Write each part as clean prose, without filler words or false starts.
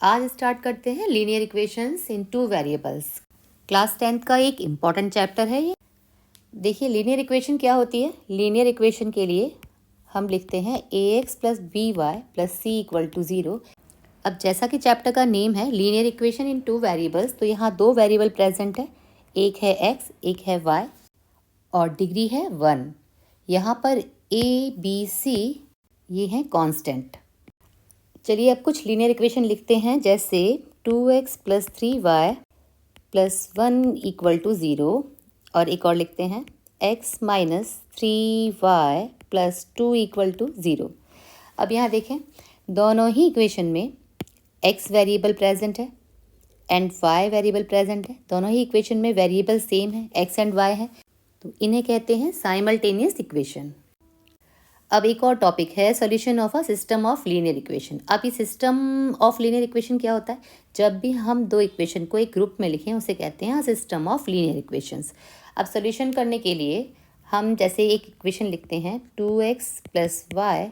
आज स्टार्ट करते हैं लीनियर इक्वेशंस इन टू वेरिएबल्स। क्लास 10th का एक इम्पॉर्टेंट चैप्टर है ये। देखिए लीनियर इक्वेशन क्या होती है। लीनियर इक्वेशन के लिए हम लिखते हैं ax plus b y plus c equal to 0। अब जैसा कि चैप्टर का नेम है linear equation in two variables, तो यहाँ दो वेरिएबल प्रेजेंट है, एक है x एक है y और डिग्री है 1। यहाँ पर a b c ये हैं कांस्टेंट। चलिए अब कुछ लीनियर इक्वेशन लिखते हैं, जैसे 2x plus 3y plus 1 equal to 0। और एक और लिखते हैं x minus 3y plus 2 equal to 0। अब यहाँ देखें दोनों ही इक्वेशन में x वेरिएबल प्रेजेंट है एंड y वेरिएबल प्रेजेंट है। दोनों ही इक्वेशन में वेरिएबल सेम है, x एंड y है, तो इन्हें कहते हैं साइमल्टेनियस इक्वेशन। अब एक और टॉपिक है solution of a system of linear equation. अब ये सिस्टम ऑफ लीनियर इक्वेशन क्या होता है? जब भी हम दो इक्वेशन को एक ग्रुप में लिखें उसे कहते हैं सिस्टम ऑफ लीनियर इक्वेशंस। अब सॉल्यूशन करने के लिए हम जैसे एक इक्वेशन लिखते हैं 2x plus y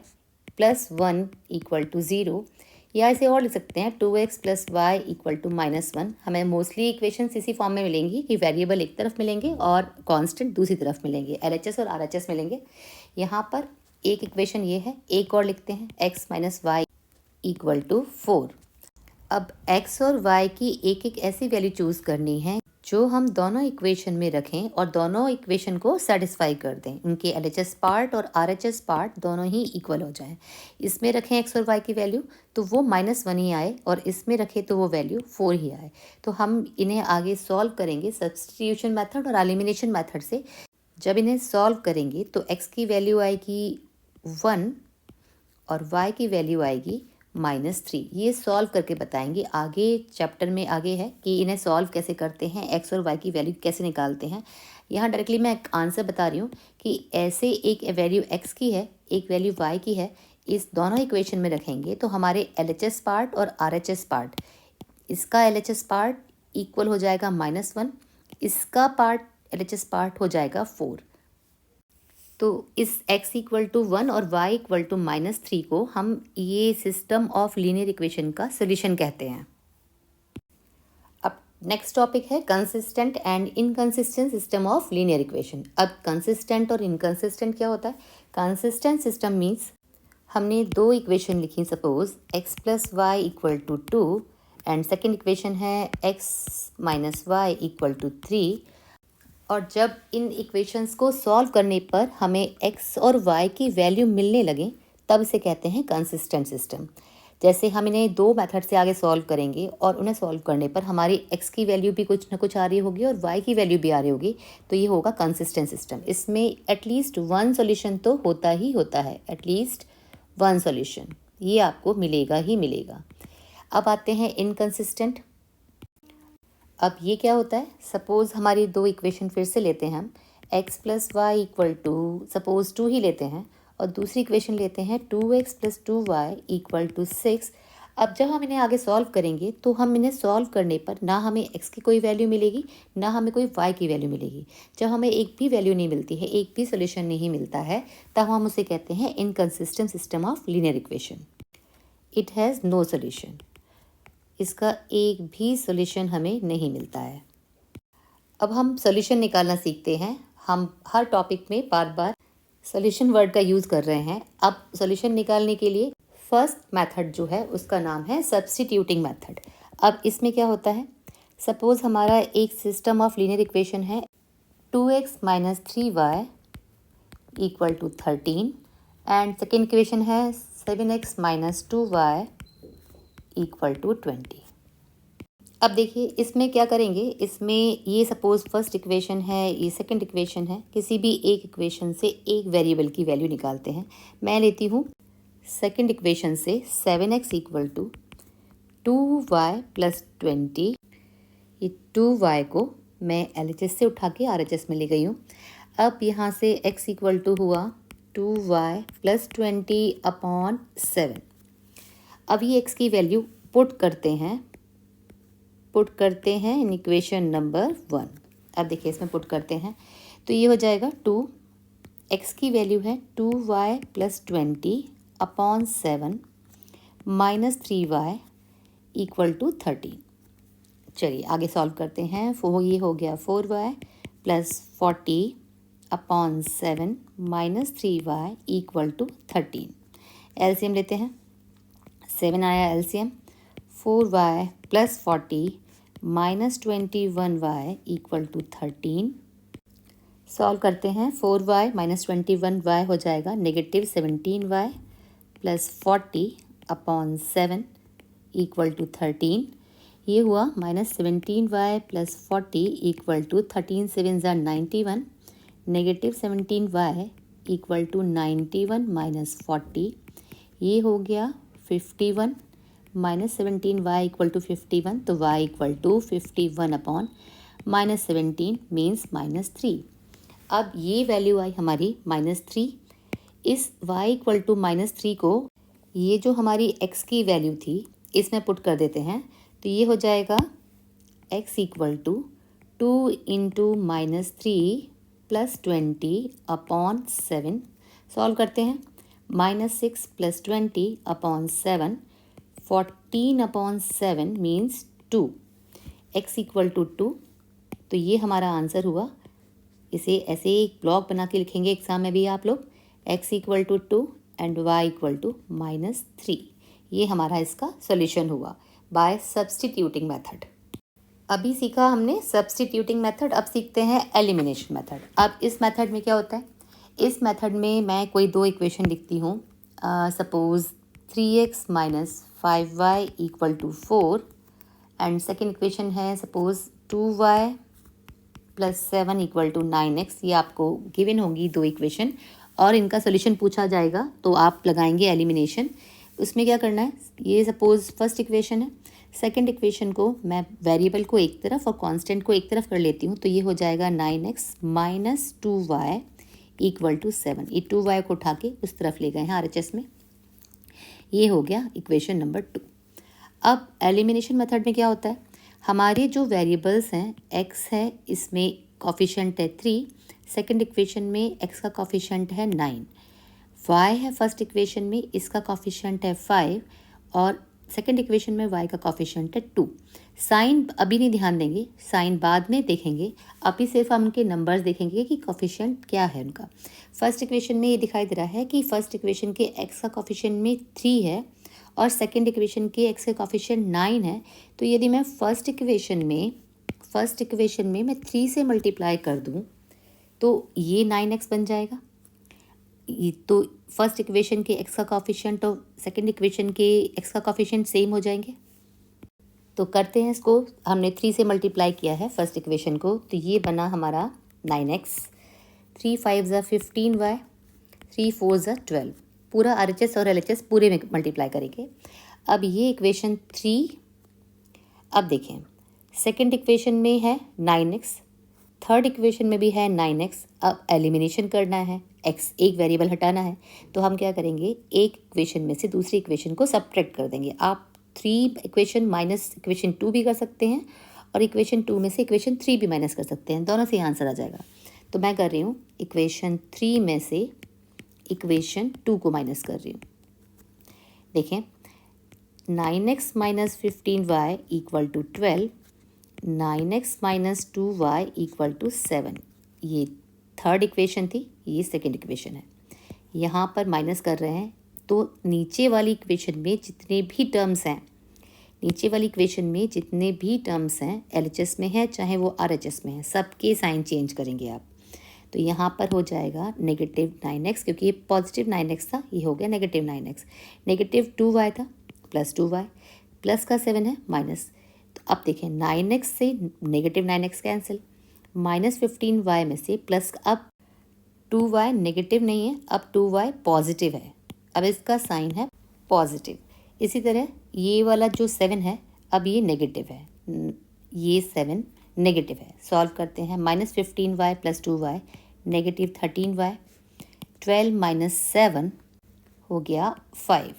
plus 1 equal to 0, या इसे और लिख सकते हैं 2x plus y equal to -1। हमें मोस्टली इक्वेशंस इसी फॉर्म में मिलेंगी कि वेरिएबल एक तरफ मिलेंगे और कांस्टेंट दूसरी तरफ मिलेंगे, LHS और RHS मिलेंगे। यहाँ पर एक इक्वेशन ये है, एक और लिखते हैं x minus y equal to 4। अब x और y की एक एक ऐसी वैल्यू चूज़ करनी है जो हम दोनों इक्वेशन में रखें और दोनों इक्वेशन को सेटिस्फाई कर दें, उनके LHS पार्ट और RHS पार्ट दोनों ही इक्वल हो जाएं। इसमें रखें x और y की वैल्यू तो वो -1 ही आए और इसमें रखें तो वो वैल्यू 4 ही आए। तो हम इन्हें आगे सॉल्व करेंगे सब्स्टिट्यूशन मेथड और एलिमिनेशन मेथड से। जब इन्हें सॉल्व करेंगे तो x की वैल्यू आएगी 1 और y की वैल्यू आएगी -3। ये सॉल्व करके बताएंगे, आगे चैप्टर में आगे है कि इन्हें सॉल्व कैसे करते हैं, x और y की वैल्यू कैसे निकालते हैं। यहाँ डायरेक्टली मैं एक आंसर बता रही हूँ कि ऐसे एक वैल्यू x की है एक वैल्यू y की है, इस दोनों इक्वेशन में रखेंगे तो हमारे LHS पार्ट और RHS पार्ट, इसका LHS पार्ट इक्वल हो जाएगा -1, इसका पार्ट LHS पार्ट हो जाएगा 4। तो इस x इक्वल टू 1 और y इक्वल टू -3 को हम ये सिस्टम ऑफ लीनियर इक्वेशन का सोल्यूशन कहते हैं। अब नेक्स्ट टॉपिक है consistent and inconsistent system of linear equation. अब कंसिस्टेंट और इनकंसिस्टेंट क्या होता है? कंसिस्टेंट सिस्टम मीन्स हमने दो इक्वेशन लिखी, suppose x plus y equal to 2 and second equation है x minus y equal to 3, और जब इन इक्वेशंस को सॉल्व करने पर हमें x और y की वैल्यू मिलने लगे तब इसे कहते हैं कंसिस्टेंट सिस्टम। जैसे हम इन्हें दो मेथड से आगे सॉल्व करेंगे और उन्हें सॉल्व करने पर हमारी x की वैल्यू भी कुछ ना कुछ आ रही होगी और y की वैल्यू भी आ रही होगी, तो ये होगा कंसिस्टेंट सिस्टम। इसमें एटलीस्ट वन सॉल्यूशन तो होता ही होता है, एटलीस्ट वन सॉल्यूशन ये आपको मिलेगा ही मिलेगा। अब आते हैं इनकंसिस्टेंट। अब ये क्या होता है? सपोज़ हमारी दो इक्वेशन फिर से लेते हैं हम, x plus y equal to suppose 2 ही लेते हैं और दूसरी इक्वेशन लेते हैं 2x plus 2y equal to 6। अब जब हम इन्हें आगे सॉल्व करेंगे तो हम इन्हें सॉल्व करने पर ना हमें x की कोई वैल्यू मिलेगी ना हमें कोई y की वैल्यू मिलेगी। जब हमें एक भी वैल्यू नहीं मिलती है, एक भी सोल्यूशन नहीं मिलता है, तब हम उसे कहते हैं inconsistent system of linear equation. It has no solution, इसका एक भी सॉल्यूशन हमें नहीं मिलता है। अब हम सॉल्यूशन निकालना सीखते हैं। हम हर टॉपिक में बार बार सॉल्यूशन वर्ड का यूज़ कर रहे हैं। अब सॉल्यूशन निकालने के लिए फर्स्ट मेथड जो है उसका नाम है सब्स्टिट्यूटिंग मेथड। अब इसमें क्या होता है? सपोज़ हमारा एक सिस्टम ऑफ लीनियर इक्वेशन है 2x minus 3y equal to 13 and second equation है 7x minus 2y equal to 20। अब देखिए इसमें क्या करेंगे, इसमें ये सपोज़ फर्स्ट इक्वेशन है, ये सेकंड इक्वेशन है, किसी भी एक इक्वेशन से एक वेरिएबल की वैल्यू निकालते हैं। मैं लेती हूँ सेकंड इक्वेशन से 7x equal to 2y plus 20। ये 2y को मैं LHS से उठा के RHS में ले गई हूँ। अब यहाँ से x इक्वल टू हुआ 2y प्लस 20 अपॉन 7। अब ये x की वैल्यू पुट करते हैं इन इक्वेशन नंबर 1। अब देखिए इसमें पुट करते हैं तो ये हो जाएगा 2, x की वैल्यू है 2y plus 20 upon 7 minus 3y equal to 13। चलिए आगे सॉल्व करते हैं। ये हो गया 4y plus 40/7 minus 3y equal to 13। LCM लेते हैं। 7 आया LCM. 4y plus 40 minus 21y equal to 13। Solve करते हैं। 4y माइनस 21y हो जाएगा negative 17y plus 40/7 equal to 13। ये हुआ minus 17y plus 40 equal to 13 7 ज़ा 91। Negative 17y equal to 91 minus 40। ये हो गया 51 माइनस 17y इक्वल टू 51, तो y इक्वल टू 51/-17 मीन्स -3। अब ये वैल्यू आई हमारी -3। इस y इक्वल टू -3 को ये जो हमारी x की वैल्यू थी इसमें पुट कर देते हैं, तो ये हो जाएगा x equal to 2 into -3 plus 20/7। Solve करते हैं। -6 plus 20/7 14/7 means 2। x equal to 2, तो ये हमारा आंसर हुआ। इसे ऐसे एक ब्लॉक बना के लिखेंगे एग्जाम में भी आप लोग, x equal to 2 and y equal to -3। ये हमारा इसका सॉल्यूशन हुआ बाय सब्स्टिट्यूटिंग मेथड। अभी सीखा हमने सब्स्टिट्यूटिंग मेथड, अब सीखते हैं एलिमिनेशन मेथड। अब इस मेथड में क्या होता है, इस मेथड में मैं कोई दो इक्वेशन लिखती हूँ। Suppose 3x minus 5y equal to 4 and second equation है suppose 2y plus 7 equal to 9x। ये आपको गिवन होंगी दो इक्वेशन और इनका सोल्यूशन पूछा जाएगा, तो आप लगाएंगे एलिमिनेशन। उसमें क्या करना है, ये सपोज फर्स्ट इक्वेशन है, सेकंड इक्वेशन को मैं वेरिएबल को एक तरफ और कांस्टेंट को एक तरफ कर लेती हूँ, तो ये हो जाएगा 9x minus 2y equal to 7। ये 2y को उठा के उस तरफ ले गए हैं RHS में। ये हो गया इक्वेशन नंबर 2। अब एलिमिनेशन मेथड में क्या होता है, हमारे जो वेरिएबल्स हैं x है, इसमें कॉफिशेंट है 3, सेकंड इक्वेशन में x का कॉफिशेंट है 9, y है फर्स्ट इक्वेशन में, इसका कॉफिशेंट है 5 और सेकंड इक्वेशन में y का कॉफिशेंट है 2। साइन अभी नहीं ध्यान देंगे, साइन बाद में देखेंगे, अभी सिर्फ हम उनके नंबर्स देखेंगे कि कॉफिशेंट क्या है उनका। फर्स्ट इक्वेशन में ये दिखाई दे रहा है कि फर्स्ट इक्वेशन के x का कॉफिशेंट में 3 है और सेकंड इक्वेशन के x का कॉफिशेंट 9 है। तो यदि मैं फर्स्ट इक्वेशन में मैं 3 से मल्टीप्लाई कर दूं तो ये 9x बन जाएगा। तो फर्स्ट इक्वेशन के x का कॉफिशेंट और सेकंड इक्वेशन के x का कॉफिशेंट सेम हो जाएंगे। तो करते हैं इसको, हमने 3 से मल्टीप्लाई किया है फर्स्ट इक्वेशन को, तो ये बना हमारा 9x। 3 5 ज़ा 15y, 3 4 ज़ा 12, पूरा RHS और LHS पूरे में मल्टीप्लाई करेंगे। अब ये इक्वेशन 3, अब देखें सेकंड इक्वेशन में है 9x, थर्ड इक्वेशन में भी है 9x। अब एलिमिनेशन करना है, x एक वेरिएबल हटाना है, तो हम क्या करेंगे, एक इक्वेशन में से दूसरी इक्वेशन को सब्ट्रैक्ट कर देंगे। आप 3 इक्वेशन माइनस इक्वेशन 2 भी कर सकते हैं और इक्वेशन 2 में से इक्वेशन 3 भी माइनस कर सकते हैं, दोनों से आंसर आ जाएगा। तो मैं कर रही हूँ इक्वेशन 3 में से इक्वेशन 2 को माइनस कर रही हूँ। देखें 9x minus 15y equal to 12, 9x minus 2y equal to 7। ये थर्ड इक्वेशन थी, ये सेकंड इक्वेशन है। यहाँ पर माइनस कर रहे हैं, तो नीचे वाली इक्वेशन में जितने भी टर्म्स हैं, LHS में है चाहे वो RHS में है, सबके साइन चेंज करेंगे आप। तो यहाँ पर हो जाएगा नेगेटिव 9x, क्योंकि ये पॉजिटिव 9x था, ये हो गया नेगेटिव 9x। नेगेटिव 2y था प्लस 2y, प्लस का 7 है माइनस। तो अब देखें 9x से negative 9x cancel, minus 15y में से प्लस, अब 2y नेगेटिव नहीं है, अब 2y पॉजिटिव है, अब इसका साइन है पॉजिटिव। इसी तरह ये वाला जो 7 है अब ये नेगेटिव है, ये 7 नेगेटिव है। सॉल्व करते हैं, minus 15y plus 2y negative 13y, 12 minus 7 हो गया 5,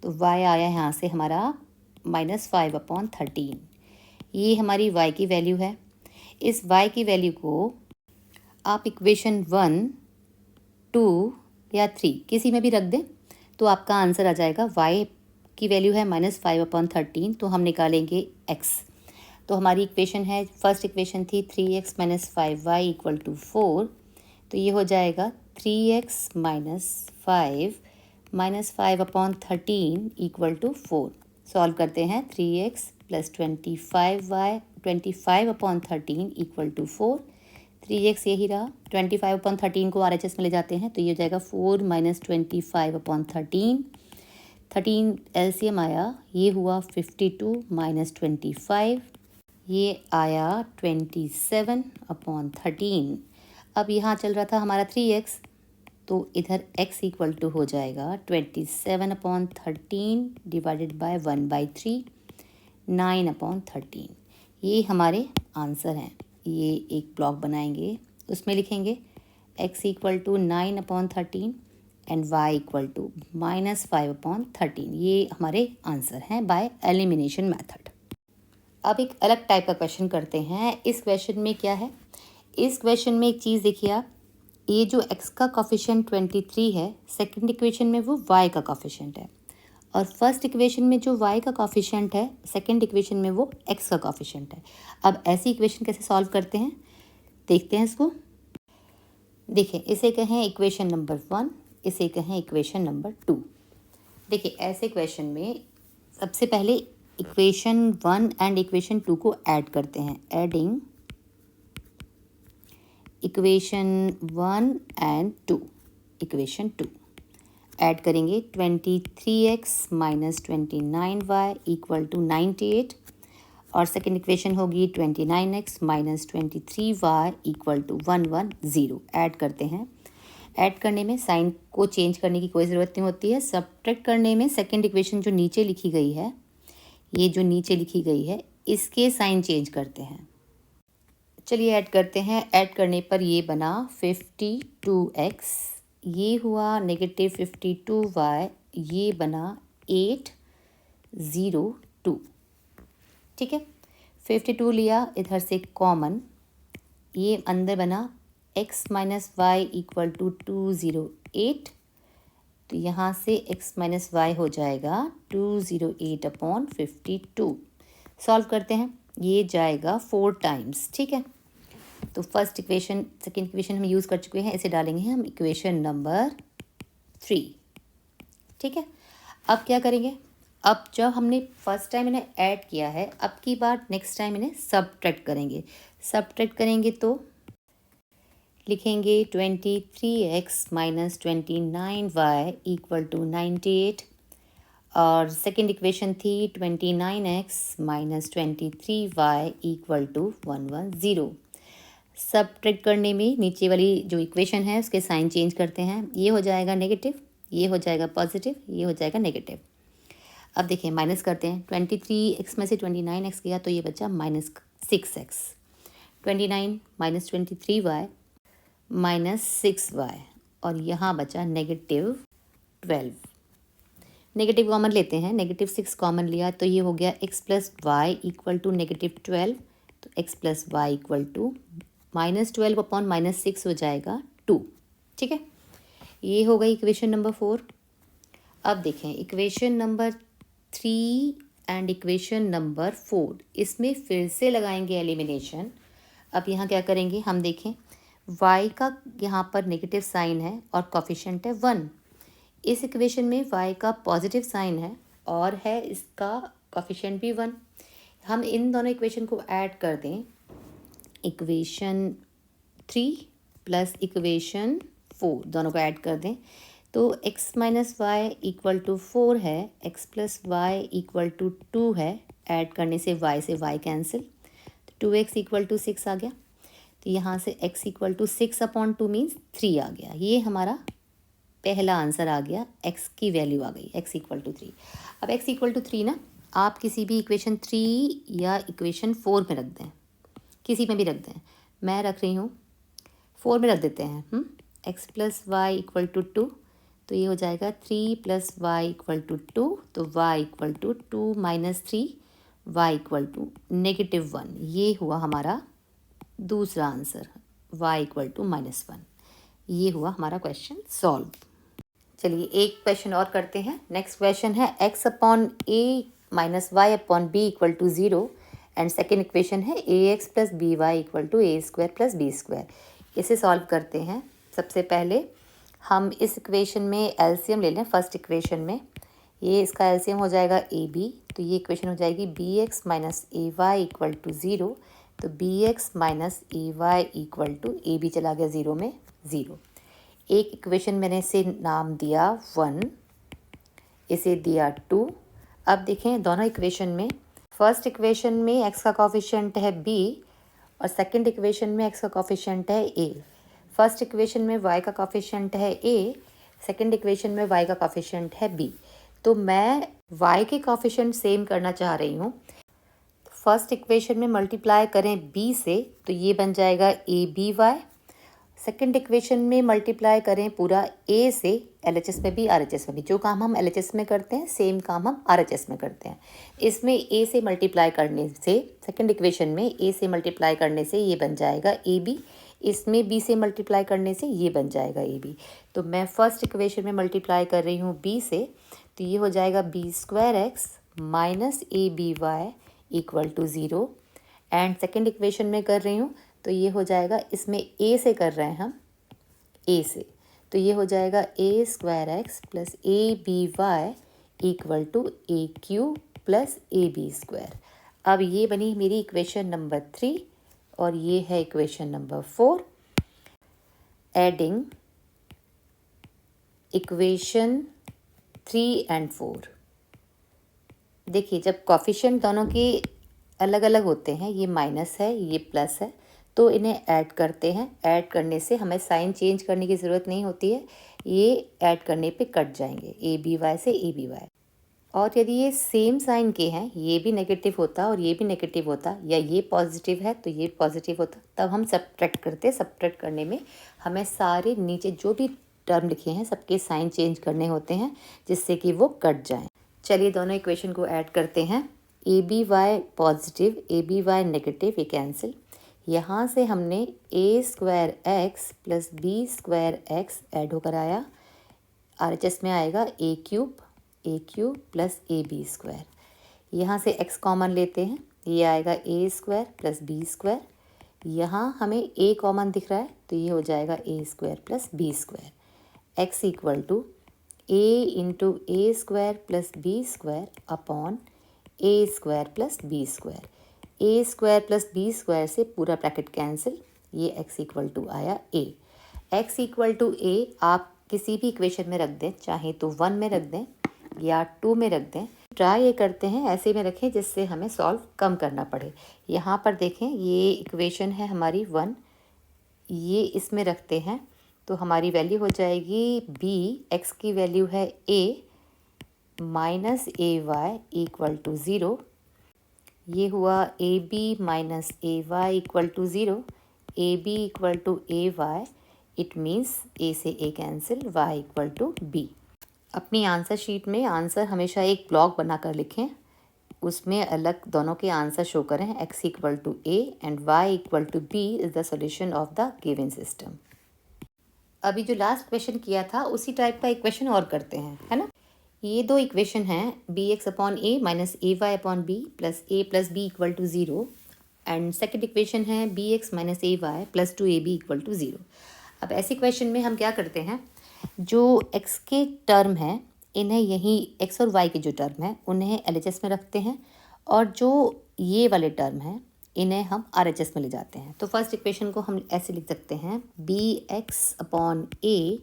तो y आया यहाँ से हमारा -5/13। ये हमारी y की वैल्यू है। इस y की वैल्यू को आप इक्वेशन 1, 2 या 3 किसी में भी रख दें तो आपका आंसर आ जाएगा। y की वैल्यू है -5/13, तो हम निकालेंगे x। तो हमारी इक्वेशन है, फर्स्ट इक्वेशन थी 3x - 5y = 4, तो ये हो जाएगा 3x - 5 -5/13 = 4। सॉल्व करते हैं, 3x + 25/13 = 4। 3x यही रहा, 25/13 को RHS में ले जाते हैं तो ये हो जाएगा 4 - 25/13। 13 LCM आया, ये हुआ 52 - 25, ये आया 27/13। अब यहाँ चल रहा था हमारा 3x, तो इधर x = हो जाएगा 27/13 डिवाइडेड बाय 1/3, 9/13। ये हमारे आंसर हैं। ये एक ब्लॉक बनाएंगे, उसमें लिखेंगे x = 9/13 एंड y = -5/13। ये हमारे आंसर हैं बाय एलिमिनेशन मेथड। अब एक अलग टाइप का क्वेश्चन करते हैं। इस क्वेश्चन में क्या है, इस क्वेश्चन में एक चीज़ देखिए आप, ये जो x का कोफिशिएंट 23 है, सेकंड इक्वेशन में वो y का कोफिशिएंट है, और फर्स्ट इक्वेशन में जो y का कोफिशिएंट है, सेकंड इक्वेशन में वो x का कोफिशिएंट है। अब ऐसी इक्वेशन कैसे सॉल्व करते हैं, देखते हैं इसको। देखिए, इसे कहें इक्वेशन नंबर 1, इसे कहें इक्वेशन नंबर 2। देखिए, ऐसे क्वेश्चन में सबसे पहले इक्वेशन 1 एंड इक्वेशन 2 को ऐड करते हैं। Adding equation 1 and 2, equation 2 add करेंगे। 23x - 29y = 98, और सेकेंड इक्वेशन होगी 29x - 23y = 110। ऐड करते हैं। ऐड करने में साइन को चेंज करने की कोई ज़रूरत नहीं होती है। सब्ट्रैक्ट करने में सेकेंड इक्वेशन जो नीचे लिखी गई है, ये जो नीचे लिखी गई है, इसके साइन चेंज करते हैं। चलिए ऐड करते हैं। ऐड करने पर ये बना 52x, ये हुआ -52y, ये बना 802। ठीक है, 52 लिया इधर से कॉमन, ये अंदर बना x - y = 208, तो यहाँ से x - y हो जाएगा 208/52। सॉल्व करते हैं, ये जाएगा 4 टाइम्स। ठीक है, तो फर्स्ट इक्वेशन सेकेंड इक्वेशन हम यूज़ कर चुके हैं, इसे डालेंगे हम इक्वेशन नंबर 3। ठीक है, अब क्या करेंगे, अब जब हमने फर्स्ट टाइम इन्हें ऐड किया है, अब की बार नेक्स्ट टाइम इन्हें सब्ट्रैक्ट करेंगे। सब्ट्रैक्ट करेंगे तो लिखेंगे 23x - 29y = 98, और सेकेंड इक्वेशन थी 29x - 23y = 110। सब्ट्रैक्ट करने में नीचे वाली जो इक्वेशन है उसके साइन चेंज करते हैं। ये हो जाएगा नेगेटिव, ये हो जाएगा पॉजिटिव, ये हो जाएगा नेगेटिव। अब देखिए माइनस करते हैं। 23x में से 29x गया तो ये बचा -6x, 29 - 23y -6y, और यहाँ बचा -12। नेगेटिव कॉमन लेते हैं, -6 कॉमन लिया तो ये हो गया x + y = -12, तो x + y = -12/-6 हो जाएगा 2। ठीक है, ये हो गई इक्वेशन नंबर 4। अब देखें equation number 3 and equation number 4, इसमें फिर से लगाएंगे एलिमिनेशन। अब यहाँ क्या करेंगे, हम देखें y का यहाँ पर नेगेटिव साइन है और कोफिशिएंट है 1। इस इक्वेशन में y का पॉजिटिव साइन है और है इसका कोफिशिएंट भी 1। हम इन दोनों इक्वेशन को ऐड कर दें, इक्वेशन 3 प्लस इक्वेशन 4 दोनों को ऐड कर दें, तो x - y = 4 है, x + y = 2 है। ऐड करने से y कैंसिल, तो 2x = 6 आ गया, तो यहाँ से x = 6/2 मीन्स 3 आ गया। ये हमारा पहला आंसर आ गया, x की वैल्यू आ गई, x = 3। अब x = 3 ना, आप किसी भी इक्वेशन 3 या इक्वेशन 4 में रख दें, किसी में भी रख दें। मैं रख रही हूँ 4 में रख देते हैं। x + y = 2, तो ये हो जाएगा 3 + y = 2, तो y = 2 - 3, y = -1। ये हुआ हमारा दूसरा आंसर, y = -1। ये हुआ हमारा क्वेश्चन सॉल्व। चलिए एक क्वेश्चन और करते हैं। नेक्स्ट क्वेश्चन है x upon a minus y upon b equal to 0 and second equation है a x plus b y equal to a square plus b square. इसे सॉल्व करते हैं। सबसे पहले हम इस इक्वेशन में एलसीएम ले लें। फर्स्ट इक्वेशन में ये इसका एलसीएम हो जाएगा ए बी, तो ये इक्वेशन हो जाएगी b x minus a y equal to 0। तो b x minus a y equal to a b चला गया 0 में 0। एक इक्वेशन मैंने इसे नाम दिया 1, इसे दिया 2। अब देखें दोनों इक्वेशन में, फर्स्ट इक्वेशन में x का कोफिशिएंट है b और सेकंड इक्वेशन में x का कोफिशिएंट है a। फर्स्ट इक्वेशन में y का कोफिशिएंट है a, सेकंड इक्वेशन में y का कोफिशिएंट है b। तो मैं y के कोफिशिएंट सेम करना चाह रही हूँ। फर्स्ट इक्वेशन में मल्टीप्लाई करें b से तो ये बन जाएगा a b y. Second equation में मल्टीप्लाई करें पूरा a से, LHS में भी RHS में भी, जो काम हम LHS में करते हैं सेम काम हम RHS में करते हैं। इसमें a से मल्टीप्लाई करने से, सेकेंड इक्वेशन में a से मल्टीप्लाई करने से ये बन जाएगा AB, इसमें b से मल्टीप्लाई करने से ये बन जाएगा AB। तो मैं फर्स्ट इक्वेशन में मल्टीप्लाई कर रही हूँ b से, तो ये हो जाएगा b square x minus a b y equal to 0 and second equation में कर रही हूँ तो ये हो जाएगा, इसमें a से कर रहे हैं हम, a से, तो ये हो जाएगा a square x plus a b y equal to a cube plus a b square. अब ये बनी मेरी इक्वेशन नंबर 3 और ये है equation number 4। Adding equation 3 and 4। देखिए जब कोफिशिएंट दोनों के अलग अलग होते हैं, ये माइनस है ये प्लस है, तो इन्हें ऐड करते हैं। ऐड करने से हमें साइन चेंज करने की ज़रूरत नहीं होती है, ये ऐड करने पे कट जाएंगे, ए बी वाई से ए बी वाई। और यदि ये सेम साइन के हैं, ये भी नेगेटिव होता और ये भी नेगेटिव होता, या ये पॉजिटिव है तो ये पॉजिटिव होता, तब हम सब्ट्रैक्ट करते। सब्ट्रैक्ट करने में हमें सारे नीचे जो भी टर्म लिखे हैं सबके साइन चेंज करने होते हैं जिससे कि वो कट जाएँ। चलिए दोनों इक्वेशन को ऐड करते हैं। A b y positive, a b y negative, ये कैंसिल। यहाँ से हमने a square x plus b square x add होकर आया, RHS में आएगा a cube plus a b square. यहाँ से x कॉमन लेते हैं, ये आएगा a square plus b square. यहाँ हमें a कॉमन दिख रहा है तो ये हो जाएगा a square plus b square. x equal to a into a square plus b square upon a square plus b square. A square plus b square से पूरा ब्रैकेट कैंसिल, ये x इक्वल टू आया a। x equal to a आप किसी भी equation में रख दें, चाहे तो 1 में रख दें या 2 में रख दें। ट्राई ये करते हैं ऐसे में रखें जिससे हमें सॉल्व कम करना पड़े। यहाँ पर देखें ये इक्वेशन है हमारी 1, ये इसमें रखते हैं तो हमारी वैल्यू हो जाएगी b, x की वैल्यू है a minus a y equal to 0। ये हुआ a b minus a y equal to 0, a b equal to a y, it means a से a cancel, y equal to b. अपनी answer sheet में answer हमेशा एक block बनाकर लिखें, उसमें अलग दोनों के आंसर शो करें। x equal to a and y equal to b is the solution of the given system. अभी जो लास्ट क्वेश्चन किया था उसी टाइप का इक्वेशन और करते हैं, है ना। ये दो इक्वेशन हैं, b x upon a minus a y upon b plus b equal to 0 and second equation है b x minus a y plus 2ab equal to 0। अब ऐसे क्वेश्चन में हम क्या करते हैं, जो x के टर्म हैं इन्हें यहीं x और y के जो टर्म हैं उन्हें LHS में रखते हैं और जो ये वाले टर्म हैं इन्हें हम RHS में ले जाते हैं। तो फर्स्ट इक्वेशन को हम ऐसे लिख सकते हैं, b x upon a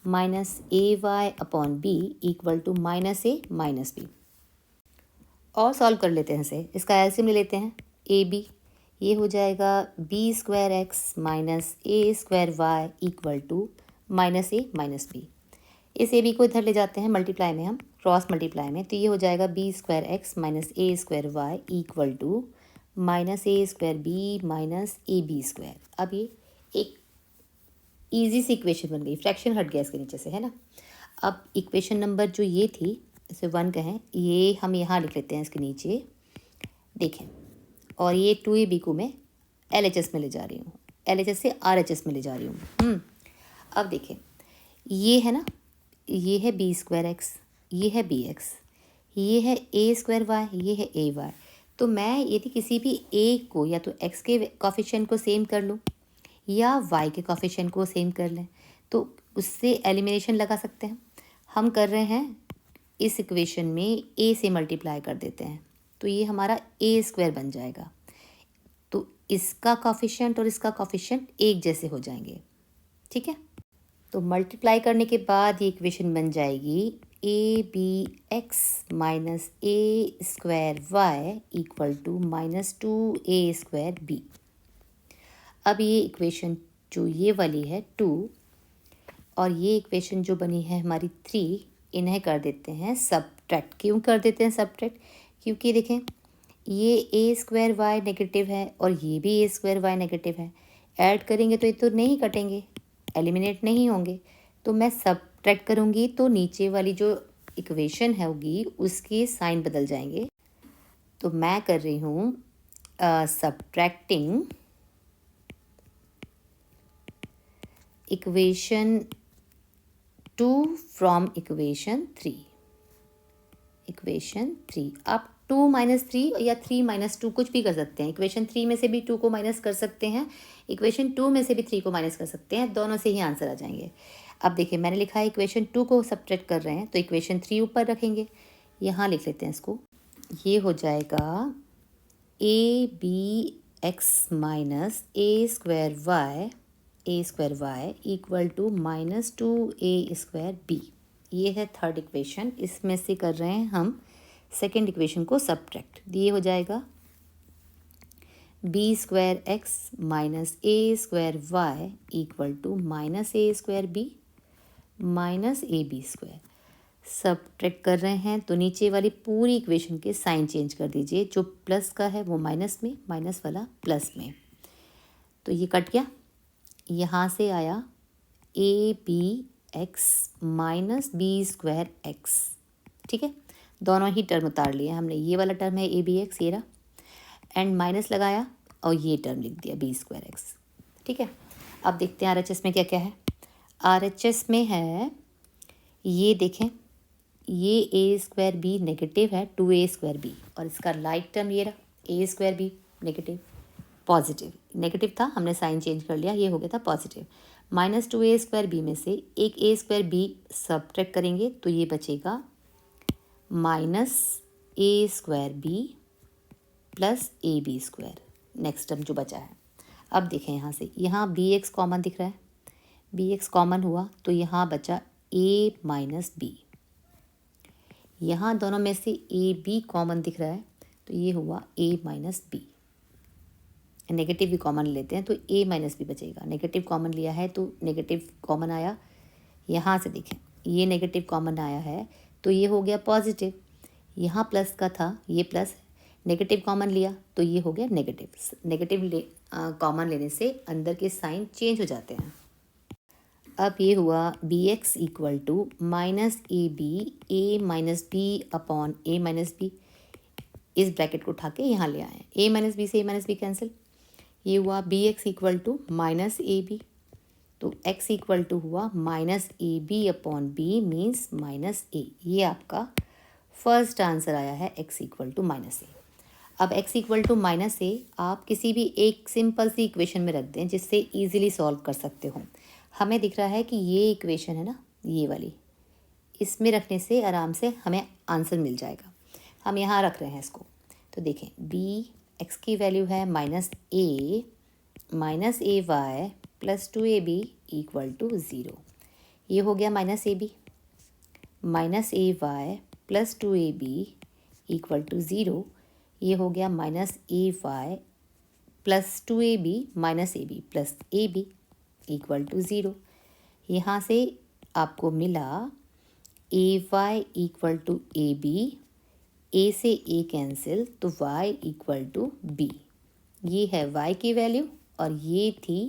minus a y upon b equal to minus a minus b. और सॉल्व कर लेते हैं इसे, इसका एलसीएम ले लेते हैं ए बी, ये हो जाएगा b square x minus a square y equal to minus a minus b. इस ए बी को इधर ले जाते हैं मल्टीप्लाई में, हम क्रॉस मल्टीप्लाई में, तो ये हो जाएगा b square x minus a square y equal to minus a square b minus a b square. अब ये एक ईजी सी इक्वेशन बन गई, फ्रैक्शन हट गया इसके नीचे से, है ना। अब इक्वेशन नंबर जो ये थी, इसे 1 कहें, ये हम यहाँ लिख लेते हैं इसके नीचे, देखें। और ये 2ab को मैं LHS में ले जा रही हूँ, LHS से RHS में ले जा रही हूँ। अब देखें ये है ना, ये है बी स्क्वायर एक्स, ये है बी एक्स, ये है ए स्क्वायर वाई, ये है ए वाई। तो मैं यदि किसी भी ए को या तो एक्स के कॉफिशिएंट को सेम कर लूँ या वाई के कॉफिशिएंट को सेम कर लें तो उससे एलिमिनेशन लगा सकते हैं। हम कर रहे हैं इस इक्वेशन में ए से मल्टीप्लाई कर देते हैं तो ये हमारा ए स्क्वायर बन जाएगा। तो इसका कॉफिशिएंट और इसका कॉफिशिएंट एक जैसे हो जाएंगे, ठीक है। तो मल्टीप्लाई करने के बाद ये इक्वेशन बन जाएगी a b x minus a square y equal to minus 2a square b. अब ये इक्वेशन जो ये वाली है 2 और ये इक्वेशन जो बनी है हमारी 3, इन्हें कर देते हैं सबट्रैक्ट। क्यों कर देते हैं सबट्रैक्ट? क्योंकि देखें ये ए स्क्वायर वाई नेगेटिव है और ये भी ए स्क्वायर वाई नेगेटिव है। ऐड करेंगे तो ये तो नहीं कटेंगे, एलिमिनेट नहीं होंगे। तो मैं सबट्रैक्ट करूँगी तो नीचे वाली जो इक्वेशन है होगी उसके साइन बदल जाएंगे। तो मैं कर रही हूँ subtracting equation 2 from equation 3। Equation 3 आप 2 माइनस 3 या 3 माइनस 2 कुछ भी कर सकते हैं। इक्वेशन 3 में से भी 2 को माइनस कर सकते हैं, इक्वेशन 2 में से भी 3 को माइनस कर सकते हैं, दोनों से ही आंसर आ जाएंगे। अब देखिए मैंने लिखा है इक्वेशन 2 को सब्ट्रैक्ट कर रहे हैं तो इक्वेशन 3 ऊपर रखेंगे, यहाँ लिख लेते हैं इसको। ये हो जाएगा a b x minus a square y equal to minus 2a square b. ये है थर्ड इक्वेशन, इसमें से कर रहे हैं हम सेकेंड इक्वेशन को सब्ट्रैक्ट। ये हो जाएगा b square x minus a square y equal to minus a square b minus a b square. Subtract कर रहे हैं तो नीचे वाली पूरी इक्वेशन के साइन चेंज कर दीजिए, जो प्लस का है वो माइनस में, माइनस वाला प्लस में। तो ये कट गया, यहाँ से आया a b x minus b square x, ठीक है। दोनों ही टर्म उतार लिए हमने, ये वाला टर्म है ए बी एक्स ये रहा, एंड माइनस लगाया और ये टर्म लिख दिया बी स्क्वायर एक्स, ठीक है। अब देखते हैं RHS में क्या क्या है। RHS में है ये देखें, ये ए स्क्वायर बी नेगेटिव है 2a स्क्वायर बी, और इसका लाइक टर्म ये रहा a square b negative, positive negative था हमने साइन चेंज कर लिया, ये हो गया था positive. Minus 2a square B में से एक a स्क्वायर बी सब्ट्रैक्ट करेंगे तो ये बचेगा minus a square b plus a b square, next term जो बचा है। अब देखें यहाँ से, यहाँ बी एक्स कॉमन दिख रहा है, बी एक्स कॉमन हुआ तो यहाँ बचा a माइनस बी। यहाँ दोनों में से ए बी कॉमन दिख रहा है तो ये हुआ a माइनस बी। नेगेटिव भी कॉमन लेते हैं तो a माइनस बी बचेगा, नेगेटिव कॉमन लिया है तो नेगेटिव कॉमन आया। यहाँ से देखें ये नेगेटिव कॉमन आया है तो ये हो गया पॉजिटिव, यहाँ प्लस का था ये प्लस, नेगेटिव कॉमन लिया तो ये हो गया नेगेटिव। नेगेटिव कॉमन लेने से अंदर के साइन चेंज हो जाते हैं। अब ये हुआ b x equal to minus a minus b upon a minus b. इस ब्रैकेट को उठा के यहाँ ले आए, ए माइनस बी से ए माइनस बी कैंसिल, ये हुआ b x equal to minus a b, तो एक्स इक्वल टू हुआ minus a b upon b means minus a. ये आपका फर्स्ट आंसर आया है x equal to minus a. अब x equal to minus a आप किसी भी एक सिंपल सी इक्वेशन में रख दें जिससे ईजिली सॉल्व कर सकते हो। हमें दिख रहा है कि ये इक्वेशन है ना, ये वाली, इसमें रखने से आराम से हमें आंसर मिल जाएगा। हम यहाँ रख रहे हैं इसको, तो देखें बी एक्स की वैल्यू है minus a y plus 2ab equal to 0। ये हो गया minus a y plus 2ab equal to 0। ये हो गया minus a y plus 2ab minus a b plus a b equal to 0। यहाँ से आपको मिला a y equal to a b, a से ए कैंसिल तो y इक्वल टू बी। ये है y की वैल्यू और ये थी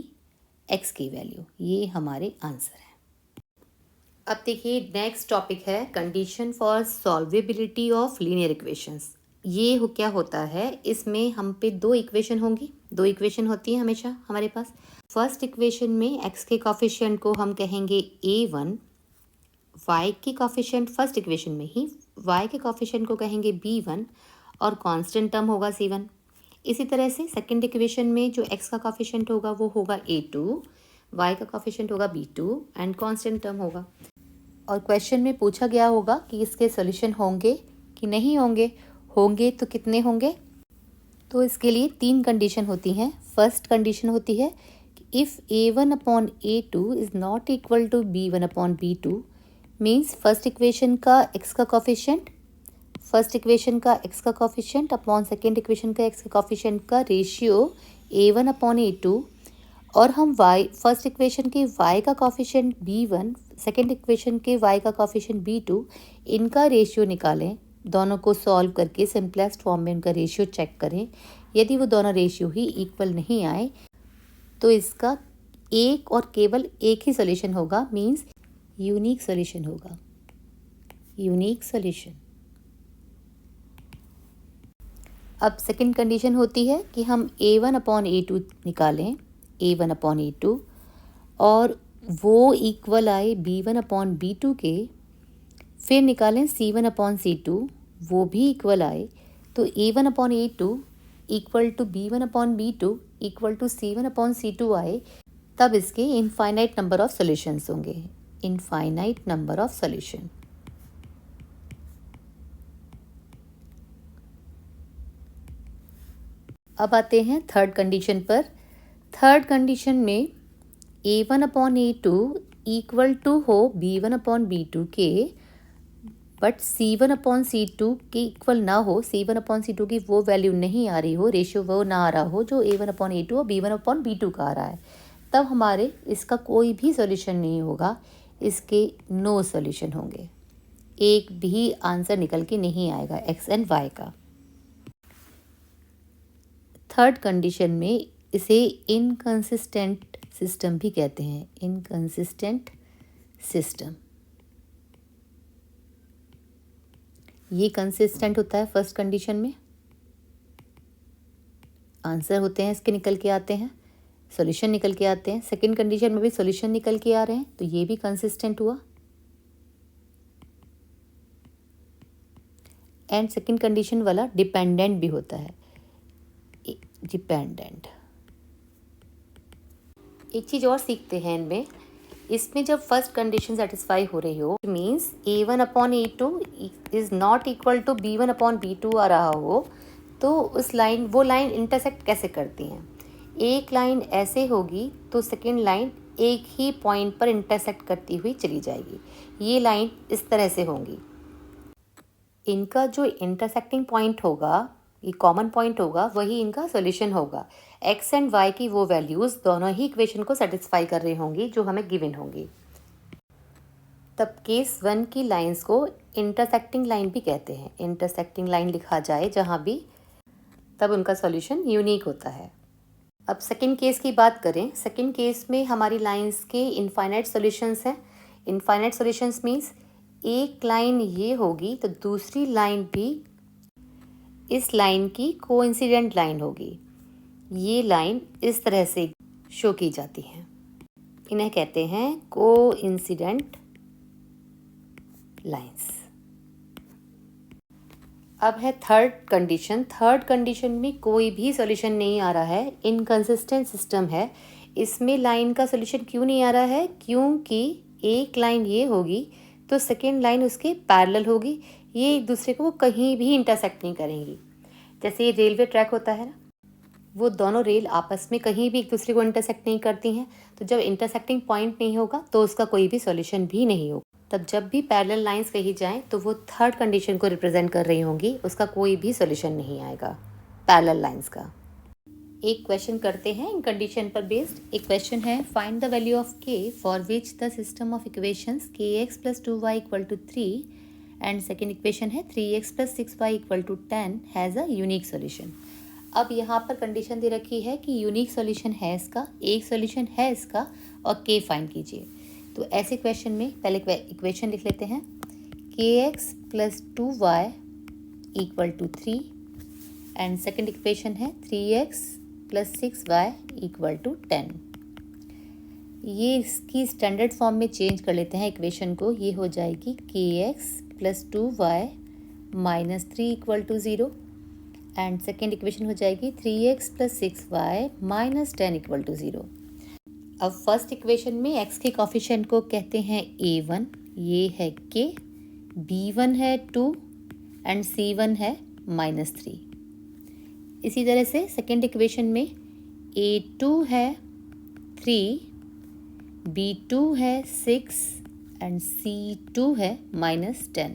x की वैल्यू, ये हमारे आंसर हैं। अब देखिए नेक्स्ट टॉपिक है condition for solvability of linear equations. ये क्या होता है, इसमें हम पे दो इक्वेशन होंगी, दो इक्वेशन होती हैं हमेशा हमारे पास। फर्स्ट इक्वेशन में x के कॉफिशिएंट को हम कहेंगे a1, y के कॉफिशिएंट फर्स्ट इक्वेशन में ही y के कॉफिशिएंट को कहेंगे b1 और कांस्टेंट टर्म होगा c1। इसी तरह से सेकंड इक्वेशन में जो x का कॉफिशिएंट होगा वो होगा a2, y का कॉफिशिएंट होगा b2 एंड कांस्टेंट टर्म होगा। और क्वेश्चन में पूछा गया होगा कि इसके सॉल्यूशन होंगे कि नहीं होंगे, होंगे तो कितने होंगे। तो इसके लिए 3 कंडीशन होती हैं। फर्स्ट कंडीशन होती है कि if a1/a2 is not equal to b1/b2 means first equation का x का कॉफिशिएंट अपॉन सेकेंड इक्वेशन का x का कॉफिशिएंट का रेशियो a1/a2 और हम y फर्स्ट इक्वेशन के y का कॉफिशिएंट b1, सेकेंड इक्वेशन के y का कॉफिशिएंट b2, इनका रेशियो निकालें। दोनों को सॉल्व करके सिंपलेस्ट फॉर्म में उनका रेशियो चेक करें। यदि वो दोनों रेशियो ही इक्वल नहीं आए तो इसका एक और केवल एक ही सॉल्यूशन होगा, मींस यूनिक सॉल्यूशन होगा, यूनिक सॉल्यूशन। अब सेकंड कंडीशन होती है कि हम a1/a2 निकालें, a1/a2 और वो इक्वल आए b1/b2 के। फिर निकालें c1/c2, वो भी इक्वल आए। तो a1/a2 equal to b1/b2 equal to c1/c2 आए, तब इसके इनफाइनाइट नंबर ऑफ सॉल्यूशंस होंगे, इनफाइनाइट नंबर ऑफ सॉल्यूशन। अब आते हैं थर्ड कंडीशन पर। थर्ड कंडीशन में a1/a2 इक्वल टू हो b1/b2 के, बट c1/c2 के इक्वल ना हो, c1/c2 की वो वैल्यू नहीं आ रही हो, रेशियो वो ना आ रहा हो जो a1/a2 और b1/b2 का आ रहा है, तब हमारे इसका कोई भी सॉल्यूशन नहीं होगा, इसके नो सॉल्यूशन होंगे। एक भी आंसर निकल के नहीं आएगा x एंड y का। थर्ड कंडीशन में इसे इनकंसिस्टेंट सिस्टम भी कहते हैं, इनकंसिस्टेंट सिस्टम। ये कंसिस्टेंट होता है फर्स्ट कंडीशन में, आंसर होते हैं इसके निकल के आते हैं, सॉल्यूशन निकल के आते हैं। सेकंड कंडीशन में भी सॉल्यूशन निकल के आ रहे हैं, तो ये भी कंसिस्टेंट हुआ। एंड सेकंड कंडीशन वाला डिपेंडेंट भी होता है, डिपेंडेंट। एक चीज़ और सीखते हैं इनमें, इसमें जब फर्स्ट कंडीशन सेटिस्फाई हो रही हो, means a1/a2 is not equal to b1/b2 आ रहा हो, तो उस लाइन, वो लाइन इंटरसेक्ट कैसे करती हैं। एक लाइन ऐसे होगी तो सेकेंड लाइन एक ही पॉइंट पर इंटरसेक्ट करती हुई चली जाएगी। ये लाइन इस तरह से होंगी, इनका जो इंटरसेक्टिंग पॉइंट होगा, ये कॉमन पॉइंट होगा, वही इनका सॉल्यूशन होगा। x एंड y की वो वैल्यूज़ दोनों ही इक्वेशन को सेटिस्फाई कर रही होंगी जो हमें गिवन होंगी। तब केस 1 की लाइंस को इंटरसेक्टिंग लाइन भी कहते हैं। इंटरसेक्टिंग लाइन लिखा जाए जहाँ भी, तब उनका सॉल्यूशन यूनिक होता है। अब सेकंड केस की बात करें। सेकंड केस में हमारी लाइंस के इनफाइनाइट सॉल्यूशंस हैं। इनफाइनाइट सॉल्यूशंस मीन्स एक लाइन ये होगी तो दूसरी लाइन भी इस लाइन की कोइंसिडेंट लाइन होगी। ये लाइन इस तरह से शो की जाती हैं, इन्हें कहते हैं कोइंसिडेंट लाइंस। अब है थर्ड कंडीशन। थर्ड कंडीशन में कोई भी सॉल्यूशन नहीं आ रहा है, इनकंसिस्टेंट सिस्टम है। इसमें लाइन का सॉल्यूशन क्यों नहीं आ रहा है, क्योंकि एक लाइन ये होगी तो सेकेंड लाइन उसके पैरेलल होगी, ये एक दूसरे को कहीं भी इंटरसेक्ट नहीं करेंगी। जैसे ये रेलवे ट्रैक होता है ना, वो दोनों रेल आपस में कहीं भी एक दूसरे को इंटरसेक्ट नहीं करती हैं, तो जब इंटरसेक्टिंग पॉइंट नहीं होगा तो उसका कोई भी सॉल्यूशन भी नहीं होगा। तब जब भी पैरेलल लाइंस कही जाएं तो वो थर्ड कंडीशन को रिप्रेजेंट कर रही होंगी, उसका कोई भी सॉल्यूशन नहीं आएगा पैरेलल लाइंस का। एक क्वेश्चन करते हैं इन कंडीशन पर बेस्ड। एक क्वेश्चन है, find the value of k for which the system of equations kx + 2y = 3 and second equation है 3x + 6y = 10 has a unique solution. अब यहाँ पर कंडीशन दे रखी है कि यूनिक सॉल्यूशन है इसका, एक सॉल्यूशन है इसका और k फाइंड कीजिए। तो ऐसे क्वेश्चन में पहले इक्वेशन लिख लेते हैं, kx + 2y = 3 and second equation है 3x + 6y = 10। ये इसकी स्टैंडर्ड फॉर्म में चेंज कर लेते हैं इक्वेशन को। ये हो जाएगी kx plus 2y minus 3 equal to 0 and second equation हो जाएगी 3x plus 6y minus 10 equal to 0। अब फर्स्ट इक्वेशन में x के कोफिशिएंट को कहते हैं a1, ये है k, b1 है 2 एंड c1 है -3। इसी तरह से सेकेंड इक्वेशन में a2 है 3, b2 है 6 एंड c2 है -10।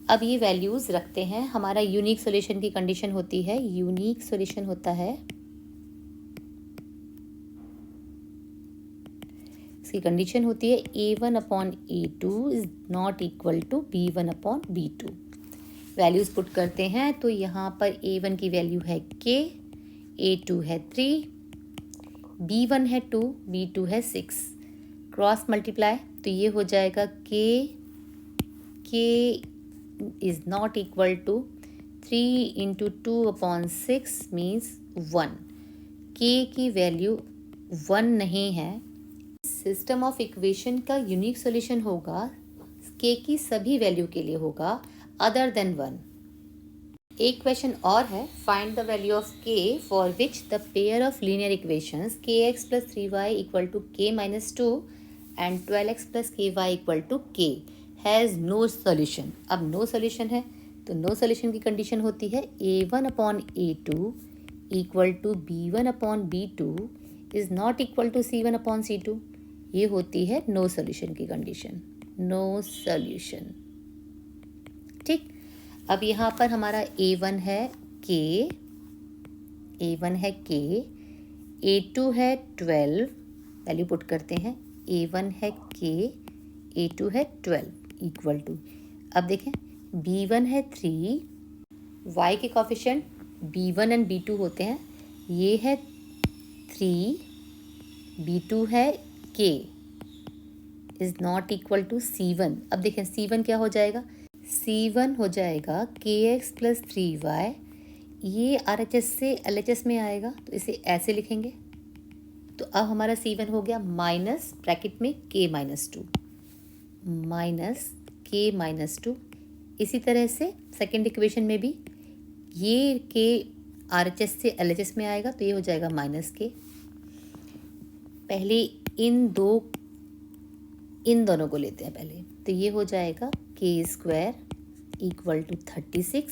अब ये वैल्यूज़ रखते हैं। हमारा यूनिक सॉल्यूशन की कंडीशन होती है, यूनिक सॉल्यूशन होता है, इसकी कंडीशन होती है a1 upon a2 is not equal to b1 upon b2। Values put करते हैं तो यहाँ पर a1 की वैल्यू है k, a2 है 3, b1 है 2, b2 है 6। क्रॉस मल्टीप्लाई तो ये हो जाएगा k is not equal to 3 into 2 upon 6 means 1। k की वैल्यू 1 नहीं है। सिस्टम ऑफ इक्वेशन का यूनिक सॉल्यूशन होगा k की सभी वैल्यू के लिए होगा अदर देन 1। एक क्वेश्चन और है, find the value of k for which the pair of linear equations kx plus 3y equal to k minus 2 and 12x plus ky equal to k has no solution. अब no solution है तो no solution की condition होती है a1 upon a2 equal to b1 upon b2 is not equal to c1 upon c2। ये होती है no solution की कंडीशन, नो सॉल्यूशन। ठीक, अब यहाँ पर हमारा a1 है k, a1 है k, a2 है 12, वैल्यू पुट करते हैं, a1 है k, a2 है 12 इक्वल टू, अब देखें b1 है 3, y के कोफिशिएंट b1 एंड b2 होते हैं, ये है 3, b2 है k is not equal to c1। अब देखें c1 क्या हो जाएगा, c1 हो जाएगा kx प्लस 3y, ये RHS से LHS में आएगा तो इसे ऐसे लिखेंगे। तो अब हमारा c1 हो गया माइनस ब्रैकेट में k minus 2, minus k minus 2। इसी तरह से सेकेंड इक्वेशन में भी ये k RHS से LHS में आएगा तो ये हो जाएगा माइनस k। पहले इन दोनों को लेते हैं पहले, तो ये हो जाएगा k square equal to 36,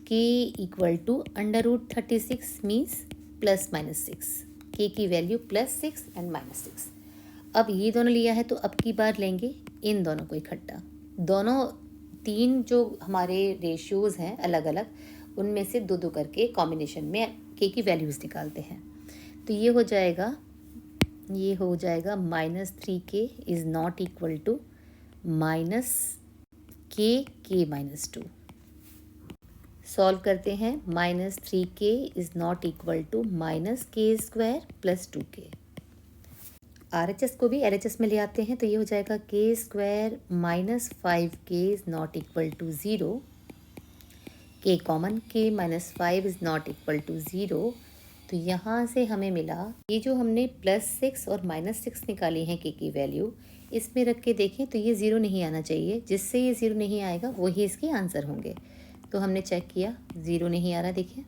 k equal to under root 36 means plus minus 6, k की वैल्यू +6 एंड -6। अब ये दोनों लिया है तो अब की बार लेंगे इन दोनों को इकट्ठा। दोनों तीन जो हमारे रेशियोज़ हैं अलग अलग, उनमें से दो दो करके कॉम्बिनेशन में k की वैल्यूज़ निकालते हैं। तो ये हो जाएगा -3k is not equal to -k minus 2। Solve करते हैं, -3k is not equal to -k square plus 2k। RHS को भी LHS में ले आते हैं तो ये हो जाएगा k square minus 5k is not equal to 0, k common, k minus 5 is not equal to 0। तो यहाँ से हमें मिला, ये जो हमने +6 और -6 निकाली हैं k की वैल्यू, इसमें रख के देखें तो ये 0 नहीं आना चाहिए, जिससे ये 0 नहीं आएगा वही इसके आंसर होंगे। तो हमने चेक किया 0 नहीं आ रहा, देखिए